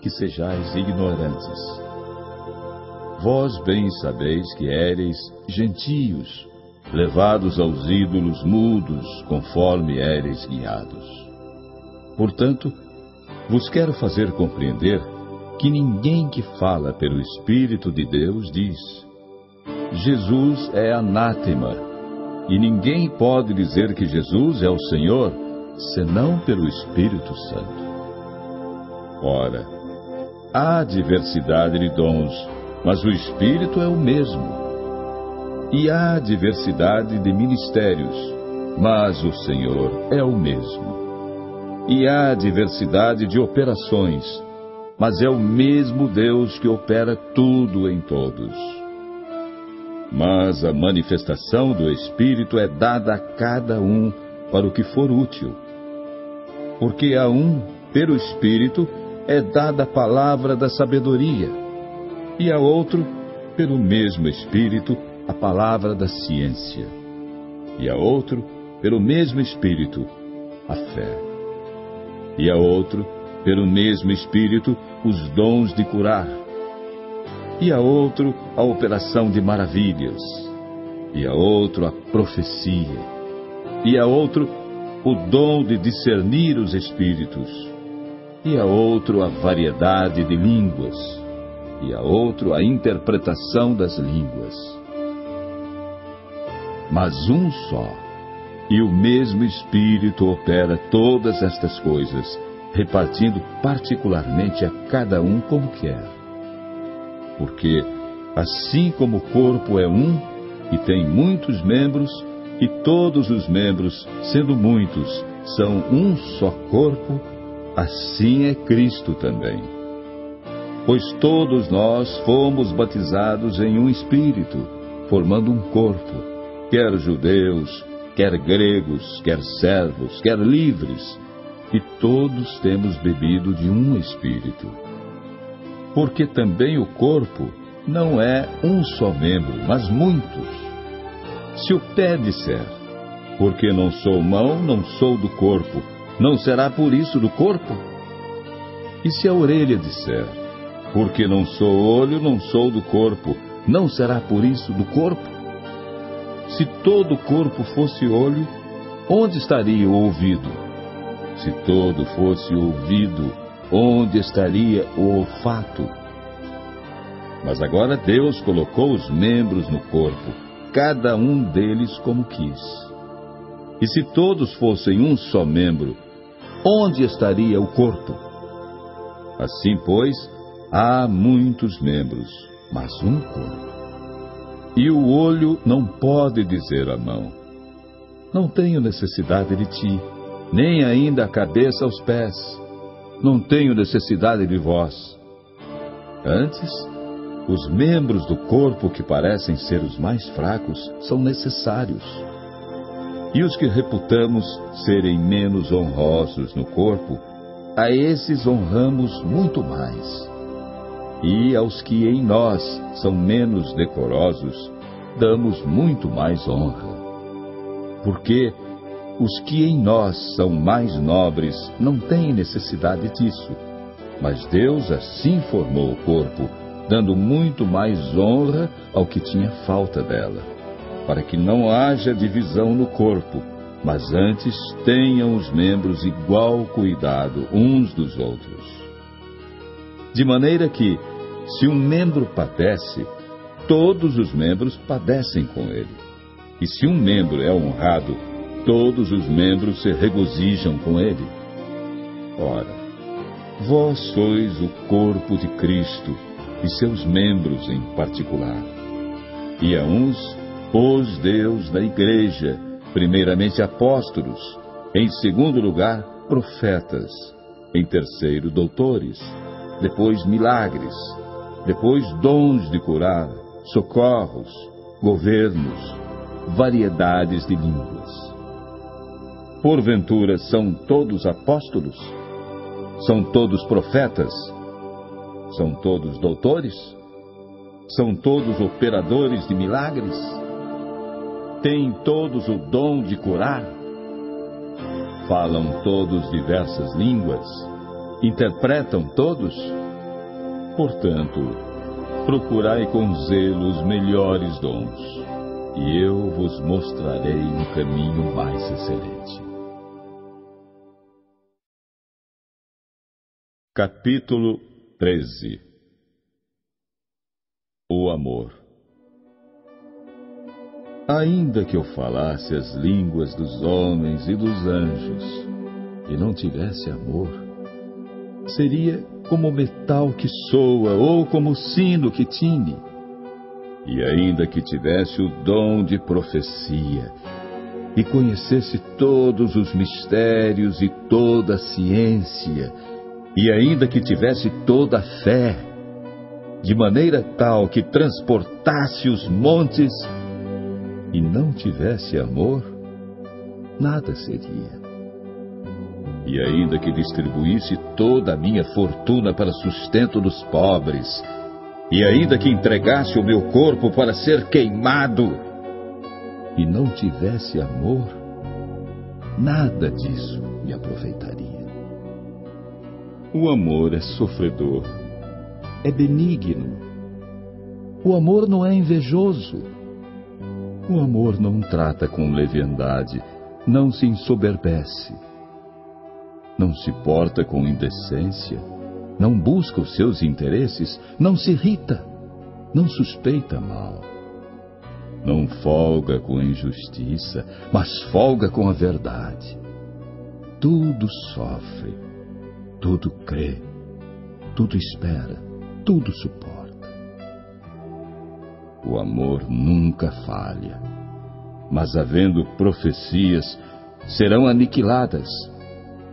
que sejais ignorantes. Vós bem sabeis que éreis gentios, levados aos ídolos mudos, conforme éreis guiados. Portanto, vos quero fazer compreender que ninguém que fala pelo Espírito de Deus diz: Jesus é anátema, e ninguém pode dizer que Jesus é o Senhor, senão pelo Espírito Santo. Ora, há diversidade de dons, mas o Espírito é o mesmo. E há diversidade de ministérios, mas o Senhor é o mesmo. E há diversidade de operações, mas é o mesmo Deus que opera tudo em todos. Mas a manifestação do Espírito é dada a cada um para o que for útil. Porque a um, pelo Espírito, é dada a palavra da sabedoria, e a outro, pelo mesmo Espírito, a palavra da ciência, e a outro, pelo mesmo Espírito, a fé, e a outro, pelo mesmo Espírito, os dons de curar, e a outro, a operação de maravilhas, e a outro, a profecia, e a outro, o dom de discernir os espíritos, e a outro, a variedade de línguas, e a outro, a interpretação das línguas. mas um só. E o mesmo Espírito opera todas estas coisas, repartindo particularmente a cada um como quer. Porque, assim como o corpo é um, e tem muitos membros, e todos os membros, sendo muitos, são um só corpo, assim é Cristo também. Pois todos nós fomos batizados em um Espírito, formando um corpo, quer judeus, quer gregos, quer servos, quer livres, e todos temos bebido de um Espírito. Porque também o corpo não é um só membro, mas muitos. Se o pé disser, porque não sou mão, não sou do corpo, não será por isso do corpo? E se a orelha disser, porque não sou olho, não sou do corpo, não será por isso do corpo? Se todo o corpo fosse olho, onde estaria o ouvido? Se todo fosse ouvido, onde estaria o olfato? Mas agora Deus colocou os membros no corpo, cada um deles como quis. E se todos fossem um só membro, onde estaria o corpo? Assim, pois, há muitos membros, mas um corpo. E o olho não pode dizer à mão, não tenho necessidade de ti, nem ainda a cabeça aos pés, não tenho necessidade de vós. Antes, os membros do corpo que parecem ser os mais fracos são necessários. E os que reputamos serem menos honrosos no corpo, a esses honramos muito mais. E aos que em nós são menos decorosos, damos muito mais honra. Porque os que em nós são mais nobres não têm necessidade disso, mas Deus assim formou o corpo, dando muito mais honra ao que tinha falta dela, para que não haja divisão no corpo, mas antes tenham os membros igual cuidado uns dos outros. De maneira que, se um membro padece, todos os membros padecem com ele. E se um membro é honrado, todos os membros se regozijam com ele. Ora, vós sois o corpo de Cristo, e seus membros em particular. E a uns pôs Deus na igreja, primeiramente apóstolos, em segundo lugar profetas, em terceiro doutores, depois milagres, depois dons de curar, socorros, governos, variedades de línguas. Porventura são todos apóstolos? São todos profetas? São todos doutores? São todos operadores de milagres? Têm todos o dom de curar? Falam todos diversas línguas? Interpretam todos? Portanto, procurai com zelo os melhores dons, e eu vos mostrarei um caminho mais excelente. Capítulo 13. O amor. Ainda que eu falasse as línguas dos homens e dos anjos, e não tivesse amor, seria como metal que soa, ou como sino que tine. E ainda que tivesse o dom de profecia, e conhecesse todos os mistérios e toda a ciência, e ainda que tivesse toda a fé, de maneira tal que transportasse os montes, e não tivesse amor, nada seria. E ainda que distribuísse toda a minha fortuna para sustento dos pobres, e ainda que entregasse o meu corpo para ser queimado, e não tivesse amor, nada disso me aproveitaria. O amor é sofredor, é benigno. O amor não é invejoso. O amor não trata com leviandade, não se ensoberbece. Não se porta com indecência, não busca os seus interesses, não se irrita, não suspeita mal. Não folga com a injustiça, mas folga com a verdade. Tudo sofre, tudo crê, tudo espera, tudo suporta. O amor nunca falha, mas havendo profecias, serão aniquiladas.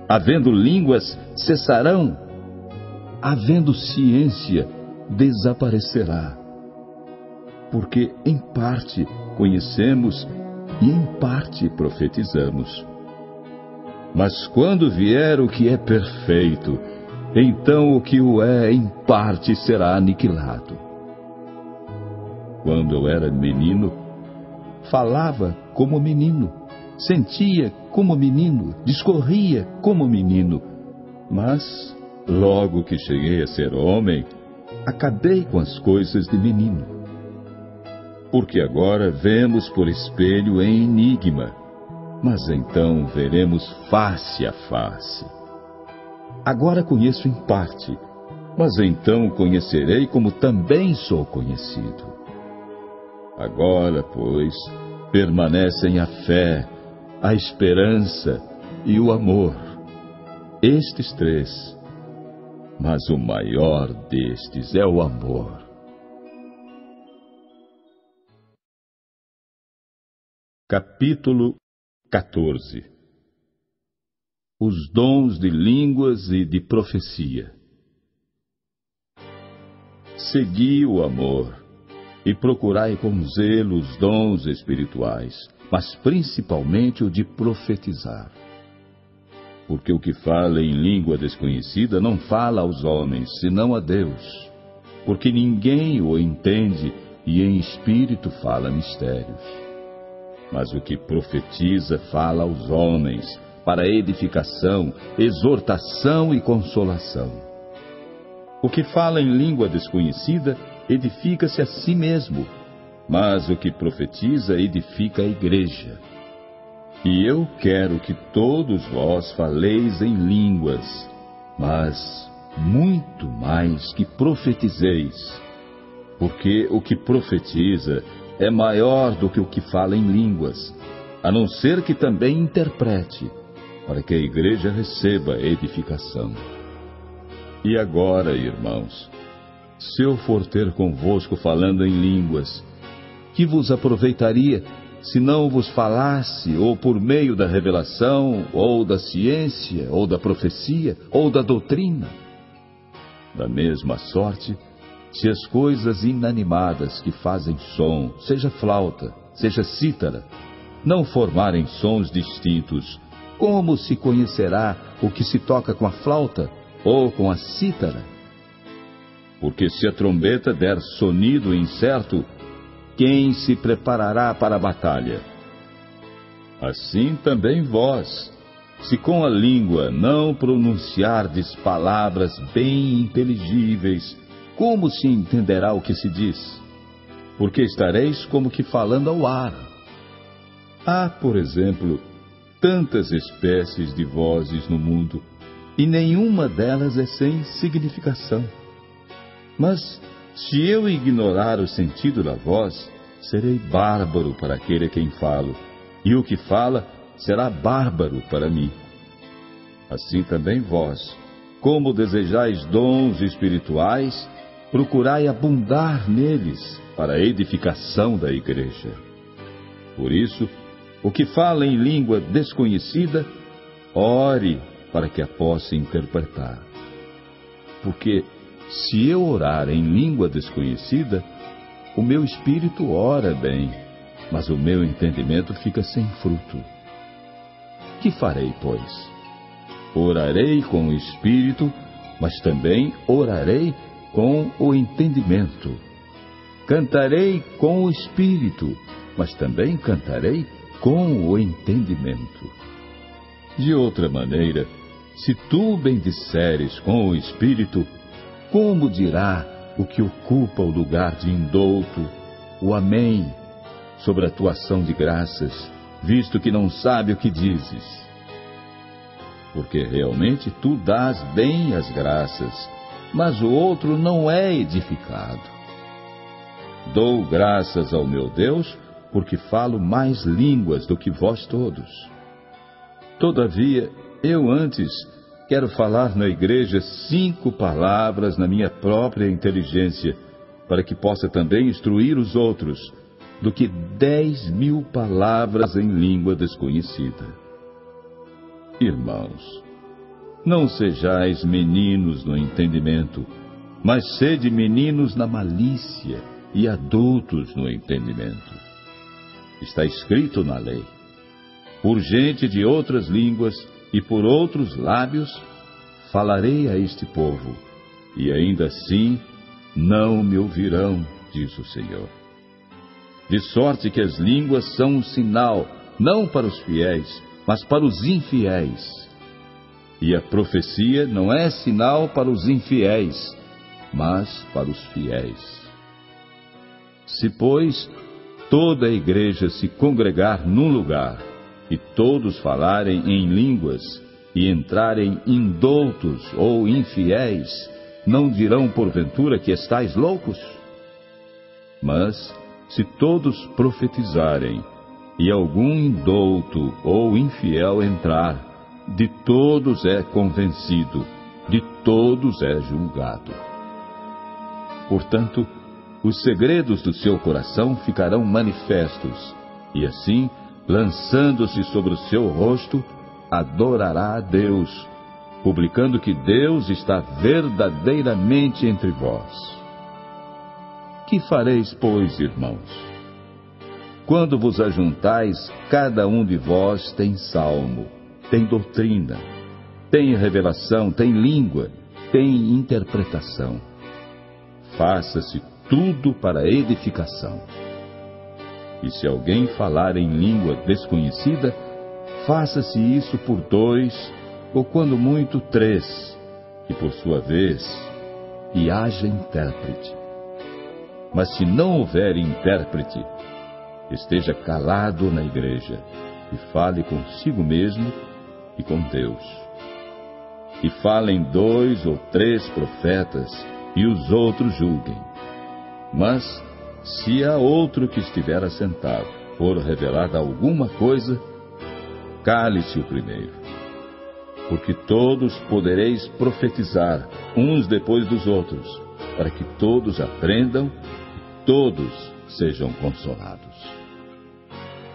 Havendo línguas, cessarão. Havendo ciência, desaparecerá. Porque em parte conhecemos e em parte profetizamos. Mas quando vier o que é perfeito, então o que o é em parte será aniquilado. Quando eu era menino, falava como menino, sentia como menino, discorria como menino. Mas, logo que cheguei a ser homem, acabei com as coisas de menino. Porque agora vemos por espelho em enigma, mas então veremos face a face. Agora conheço em parte, mas então conhecerei como também sou conhecido. Agora, pois, permanecem a fé, a esperança e o amor. Estes três, mas o maior destes é o amor. Capítulo 14. Os dons de línguas e de profecia. Segui o amor e procurai com zelo os dons espirituais, mas principalmente o de profetizar. Porque o que fala em língua desconhecida não fala aos homens, senão a Deus. Porque ninguém o entende e em espírito fala mistérios. Mas o que profetiza fala aos homens, para edificação, exortação e consolação. O que fala em língua desconhecida edifica-se a si mesmo, mas o que profetiza edifica a igreja. E eu quero que todos vós faleis em línguas, mas muito mais que profetizeis, porque o que profetiza é maior do que o que fala em línguas, a não ser que também interprete, para que a igreja receba edificação. E agora, irmãos, se eu for ter convosco falando em línguas, que vos aproveitaria se não vos falasse, ou por meio da revelação, ou da ciência, ou da profecia, ou da doutrina? Da mesma sorte, se as coisas inanimadas que fazem som, seja flauta, seja cítara, não formarem sons distintos, como se conhecerá o que se toca com a flauta ou com a cítara? Porque se a trombeta der sonido incerto, quem se preparará para a batalha? Assim também vós, se com a língua não pronunciardes palavras bem inteligíveis, como se entenderá o que se diz? Porque estareis como que falando ao ar. Há, por exemplo, tantas espécies de vozes no mundo, e nenhuma delas é sem significação. Mas, se eu ignorar o sentido da voz, serei bárbaro para aquele a quem falo, e o que fala será bárbaro para mim. Assim também vós, como desejais dons espirituais, procurai abundar neles para a edificação da igreja. Por isso, o que fala em língua desconhecida, ore para que a possa interpretar. Porque, se eu orar em língua desconhecida, o meu espírito ora bem, mas o meu entendimento fica sem fruto. Que farei, pois? Orarei com o espírito, mas também orarei com o entendimento. Cantarei com o espírito, mas também cantarei com o entendimento. De outra maneira, se tu bendisseres com o espírito, como dirá o que ocupa o lugar de indouto, o amém, sobre a tua ação de graças, visto que não sabe o que dizes? Porque realmente tu dás bem as graças, mas o outro não é edificado. Dou graças ao meu Deus porque falo mais línguas do que vós todos. Todavia, eu antes quero falar na igreja 5 palavras na minha própria inteligência, para que possa também instruir os outros, do que 10.000 palavras em língua desconhecida. Irmãos, não sejais meninos no entendimento, mas sede meninos na malícia e adultos no entendimento. Está escrito na lei: por gente de outras línguas e por outros lábios falarei a este povo, e ainda assim não me ouvirão, diz o Senhor. De sorte que as línguas são um sinal, não para os fiéis, mas para os infiéis. E a profecia não é sinal para os infiéis, mas para os fiéis. Se, pois, toda a igreja se congregar num lugar, e todos falarem em línguas, e entrarem indoutos ou infiéis, não dirão porventura que estáis loucos? Mas, se todos profetizarem, e algum indouto ou infiel entrar, de todos é convencido, de todos é julgado. Portanto, os segredos do seu coração ficarão manifestos, e assim, lançando-se sobre o seu rosto, adorará a Deus, publicando que Deus está verdadeiramente entre vós. Que fareis, pois, irmãos? Quando vos ajuntais, cada um de vós tem salmo, tem doutrina, tem revelação, tem língua, tem interpretação. Faça-se tudo para edificação. E se alguém falar em língua desconhecida, faça-se isso por 2, ou quando muito 3, e por sua vez, e haja intérprete. Mas se não houver intérprete, esteja calado na igreja, e fale consigo mesmo e com Deus. E falem 2 ou 3 profetas, e os outros julguem. Mas, se há outro que estiver assentado, for revelada alguma coisa, cale-se o primeiro. Porque todos podereis profetizar, uns depois dos outros, para que todos aprendam e todos sejam consolados.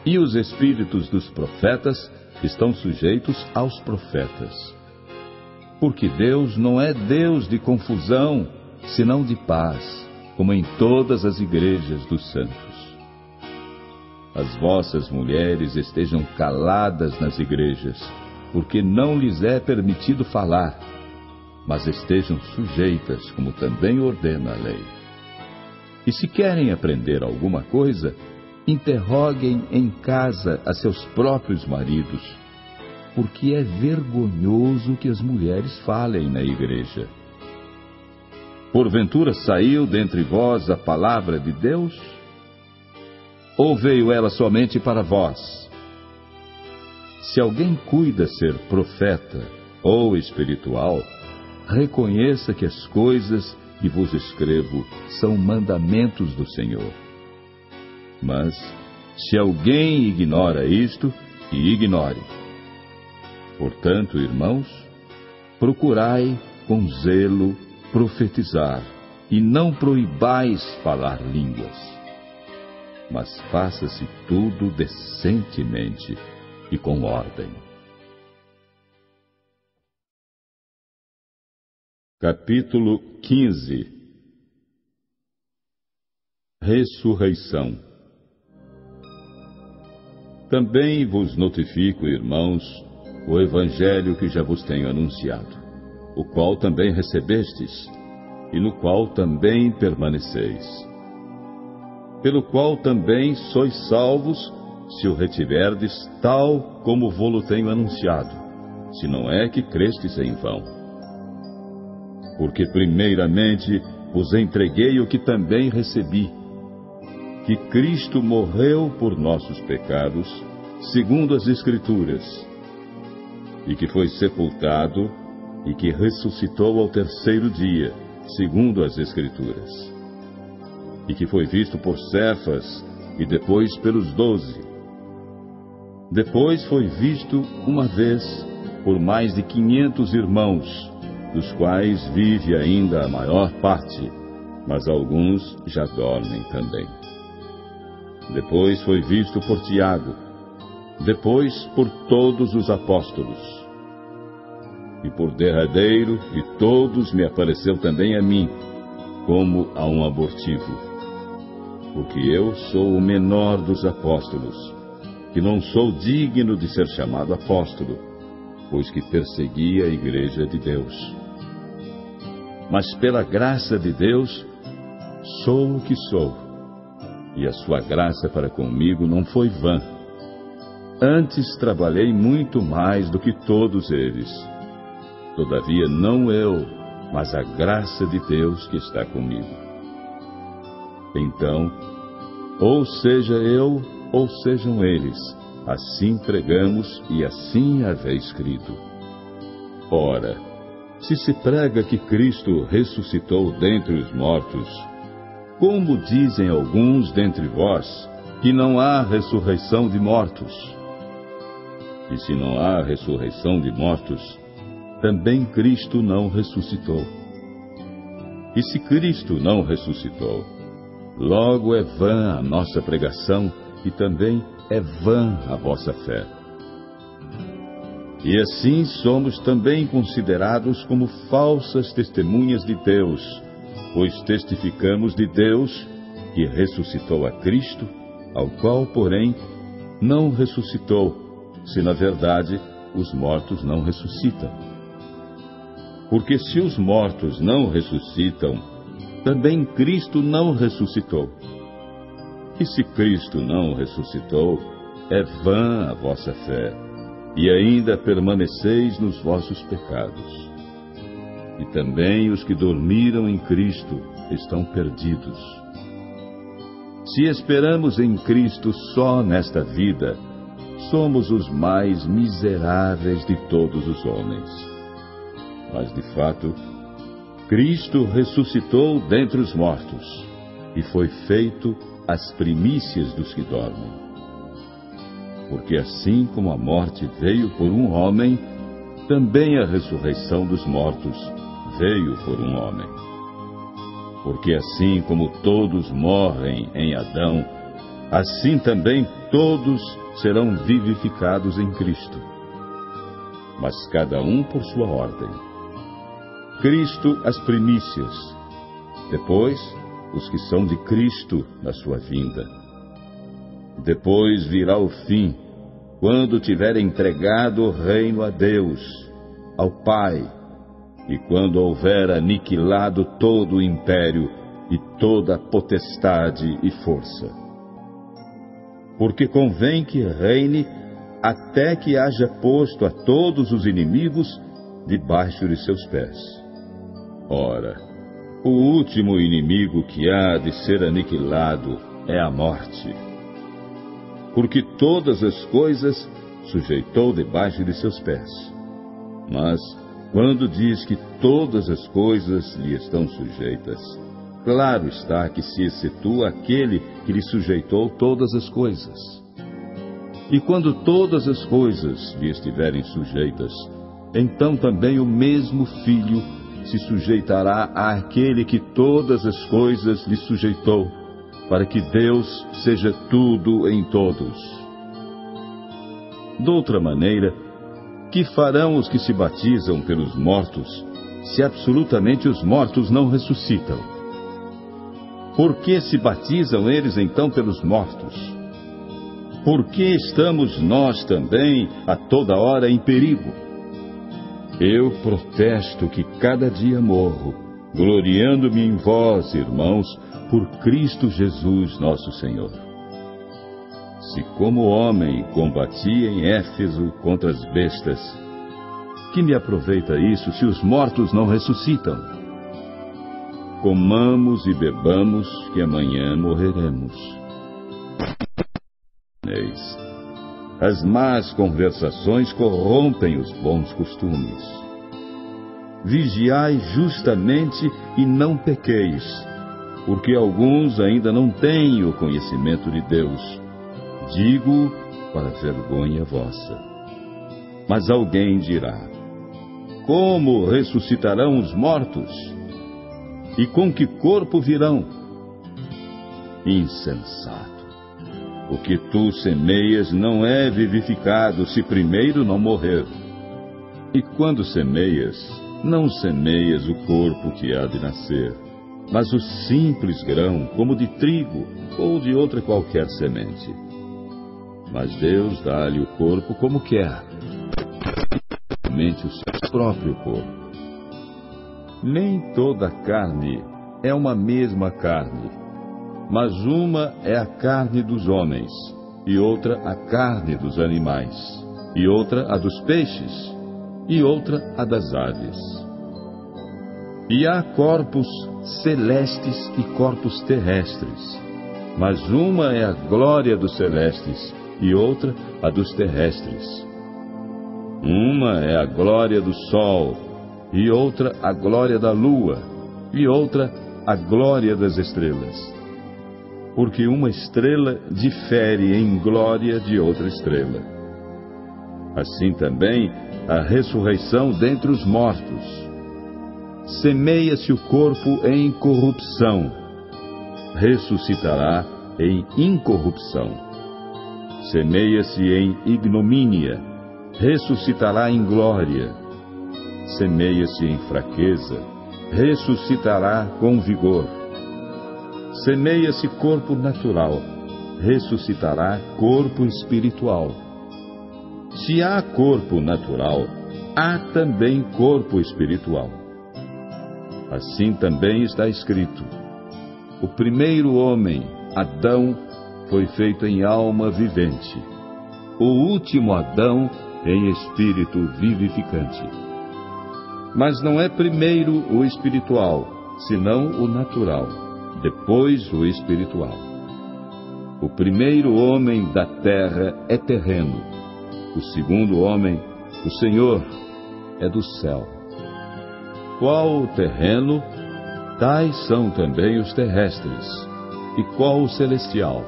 E os espíritos dos profetas estão sujeitos aos profetas. Porque Deus não é Deus de confusão, senão de paz, como em todas as igrejas dos santos. As vossas mulheres estejam caladas nas igrejas, porque não lhes é permitido falar, mas estejam sujeitas, como também ordena a lei. E se querem aprender alguma coisa, interroguem em casa a seus próprios maridos, porque é vergonhoso que as mulheres falem na igreja. Porventura saiu dentre vós a palavra de Deus? Ou veio ela somente para vós? Se alguém cuida ser profeta ou espiritual, reconheça que as coisas que vos escrevo são mandamentos do Senhor. Mas, se alguém ignora isto, que ignore. Portanto, irmãos, procurai com zelo profetizar, e não proibais falar línguas. Mas faça-se tudo decentemente e com ordem. Capítulo 15. Ressurreição. Também vos notifico, irmãos, o evangelho que já vos tenho anunciado, o qual também recebestes, e no qual também permaneceis. Pelo qual também sois salvos, se o retiverdes tal como vô-lo tenho anunciado, se não é que crestes em vão. Porque primeiramente vos entreguei o que também recebi, que Cristo morreu por nossos pecados, segundo as Escrituras, e que foi sepultado, e que ressuscitou ao 3º dia, segundo as Escrituras, e que foi visto por Cefas, e depois pelos 12. Depois foi visto uma vez por mais de 500 irmãos, dos quais vive ainda a maior parte, mas alguns já dormem também. Depois foi visto por Tiago, depois por todos os apóstolos. E por derradeiro de todos me apareceu também a mim, como a um abortivo. Porque eu sou o menor dos apóstolos, que não sou digno de ser chamado apóstolo, pois que persegui a igreja de Deus. Mas pela graça de Deus, sou o que sou, e a sua graça para comigo não foi vã. Antes trabalhei muito mais do que todos eles. Todavia não eu, mas a graça de Deus que está comigo. Então, ou seja eu, ou sejam eles, assim pregamos e assim haveis escrito. Ora, se se prega que Cristo ressuscitou dentre os mortos, como dizem alguns dentre vós que não há ressurreição de mortos? E se não há ressurreição de mortos, também Cristo não ressuscitou. E se Cristo não ressuscitou, logo é vã a nossa pregação e também é vã a vossa fé. E assim somos também considerados como falsas testemunhas de Deus, pois testificamos de Deus que ressuscitou a Cristo, ao qual, porém, não ressuscitou, se na verdade os mortos não ressuscitam. Porque se os mortos não ressuscitam, também Cristo não ressuscitou. E se Cristo não ressuscitou, é vã a vossa fé, e ainda permaneceis nos vossos pecados. E também os que dormiram em Cristo estão perdidos. Se esperamos em Cristo só nesta vida, somos os mais miseráveis de todos os homens. Mas, de fato, Cristo ressuscitou dentre os mortos e foi feito as primícias dos que dormem. Porque assim como a morte veio por um homem, também a ressurreição dos mortos veio por um homem. Porque assim como todos morrem em Adão, assim também todos serão vivificados em Cristo. Mas cada um por sua ordem. Cristo as primícias, depois os que são de Cristo na sua vinda. Depois virá o fim, quando tiver entregado o reino a Deus, ao Pai, e quando houver aniquilado todo o império e toda a potestade e força. Porque convém que reine até que haja posto a todos os inimigos debaixo de seus pés. Ora, o último inimigo que há de ser aniquilado é a morte. Porque todas as coisas sujeitou debaixo de seus pés. Mas, quando diz que todas as coisas lhe estão sujeitas, claro está que se excetua aquele que lhe sujeitou todas as coisas. E quando todas as coisas lhe estiverem sujeitas, então também o mesmo Filho se sujeitará àquele que todas as coisas lhe sujeitou, para que Deus seja tudo em todos. Doutra maneira, que farão os que se batizam pelos mortos, se absolutamente os mortos não ressuscitam? Por que se batizam eles então pelos mortos? Por que estamos nós também a toda hora em perigo? Eu protesto que cada dia morro, gloriando-me em vós, irmãos, por Cristo Jesus nosso Senhor. Se como homem combati em Éfeso contra as bestas, que me aproveita isso se os mortos não ressuscitam? Comamos e bebamos, que amanhã morreremos. As más conversações corrompem os bons costumes. Vigiai justamente e não pequeis, porque alguns ainda não têm o conhecimento de Deus. Digo para vergonha vossa. Mas alguém dirá: como ressuscitarão os mortos? E com que corpo virão? Insensato! O que tu semeias não é vivificado se primeiro não morrer. E quando semeias, não semeias o corpo que há de nascer, mas o simples grão, como de trigo ou de outra qualquer semente. Mas Deus dá-lhe o corpo como quer, somente o seu próprio corpo. Nem toda carne é uma mesma carne, mas uma é a carne dos homens, e outra a carne dos animais, e outra a dos peixes, e outra a das aves. E há corpos celestes e corpos terrestres, mas uma é a glória dos celestes, e outra a dos terrestres. Uma é a glória do sol, e outra a glória da lua, e outra a glória das estrelas. Porque uma estrela difere em glória de outra estrela. Assim também a ressurreição dentre os mortos. Semeia-se o corpo em corrupção, ressuscitará em incorrupção. Semeia-se em ignomínia, ressuscitará em glória. Semeia-se em fraqueza, ressuscitará com vigor. Semeia-se corpo natural, ressuscitará corpo espiritual. Se há corpo natural, há também corpo espiritual. Assim também está escrito: o primeiro homem, Adão, foi feito em alma vivente. O último Adão em espírito vivificante. Mas não é primeiro o espiritual, senão o natural, depois o espiritual. O primeiro homem da terra é terreno, o segundo homem, o Senhor, é do céu. Qual o terreno, tais são também os terrestres, e qual o celestial,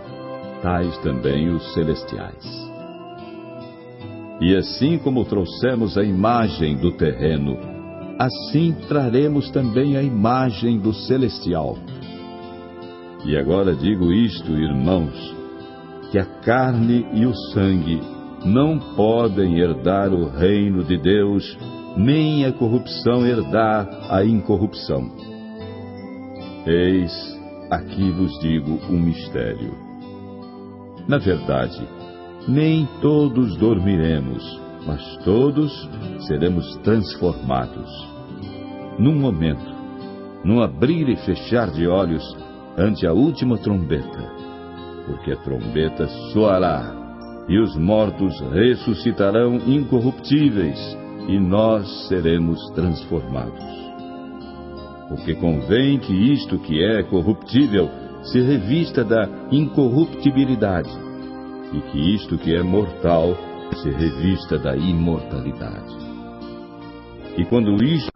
tais também os celestiais. E assim como trouxemos a imagem do terreno, assim traremos também a imagem do celestial. E agora digo isto, irmãos, que a carne e o sangue não podem herdar o reino de Deus, nem a corrupção herdar a incorrupção. Eis, aqui vos digo um mistério. Na verdade, nem todos dormiremos, mas todos seremos transformados. Num momento, num abrir e fechar de olhos, ante a última trombeta. Porque a trombeta soará, e os mortos ressuscitarão incorruptíveis, e nós seremos transformados. Porque convém que isto que é corruptível se revista da incorruptibilidade, e que isto que é mortal se revista da imortalidade. E quando isto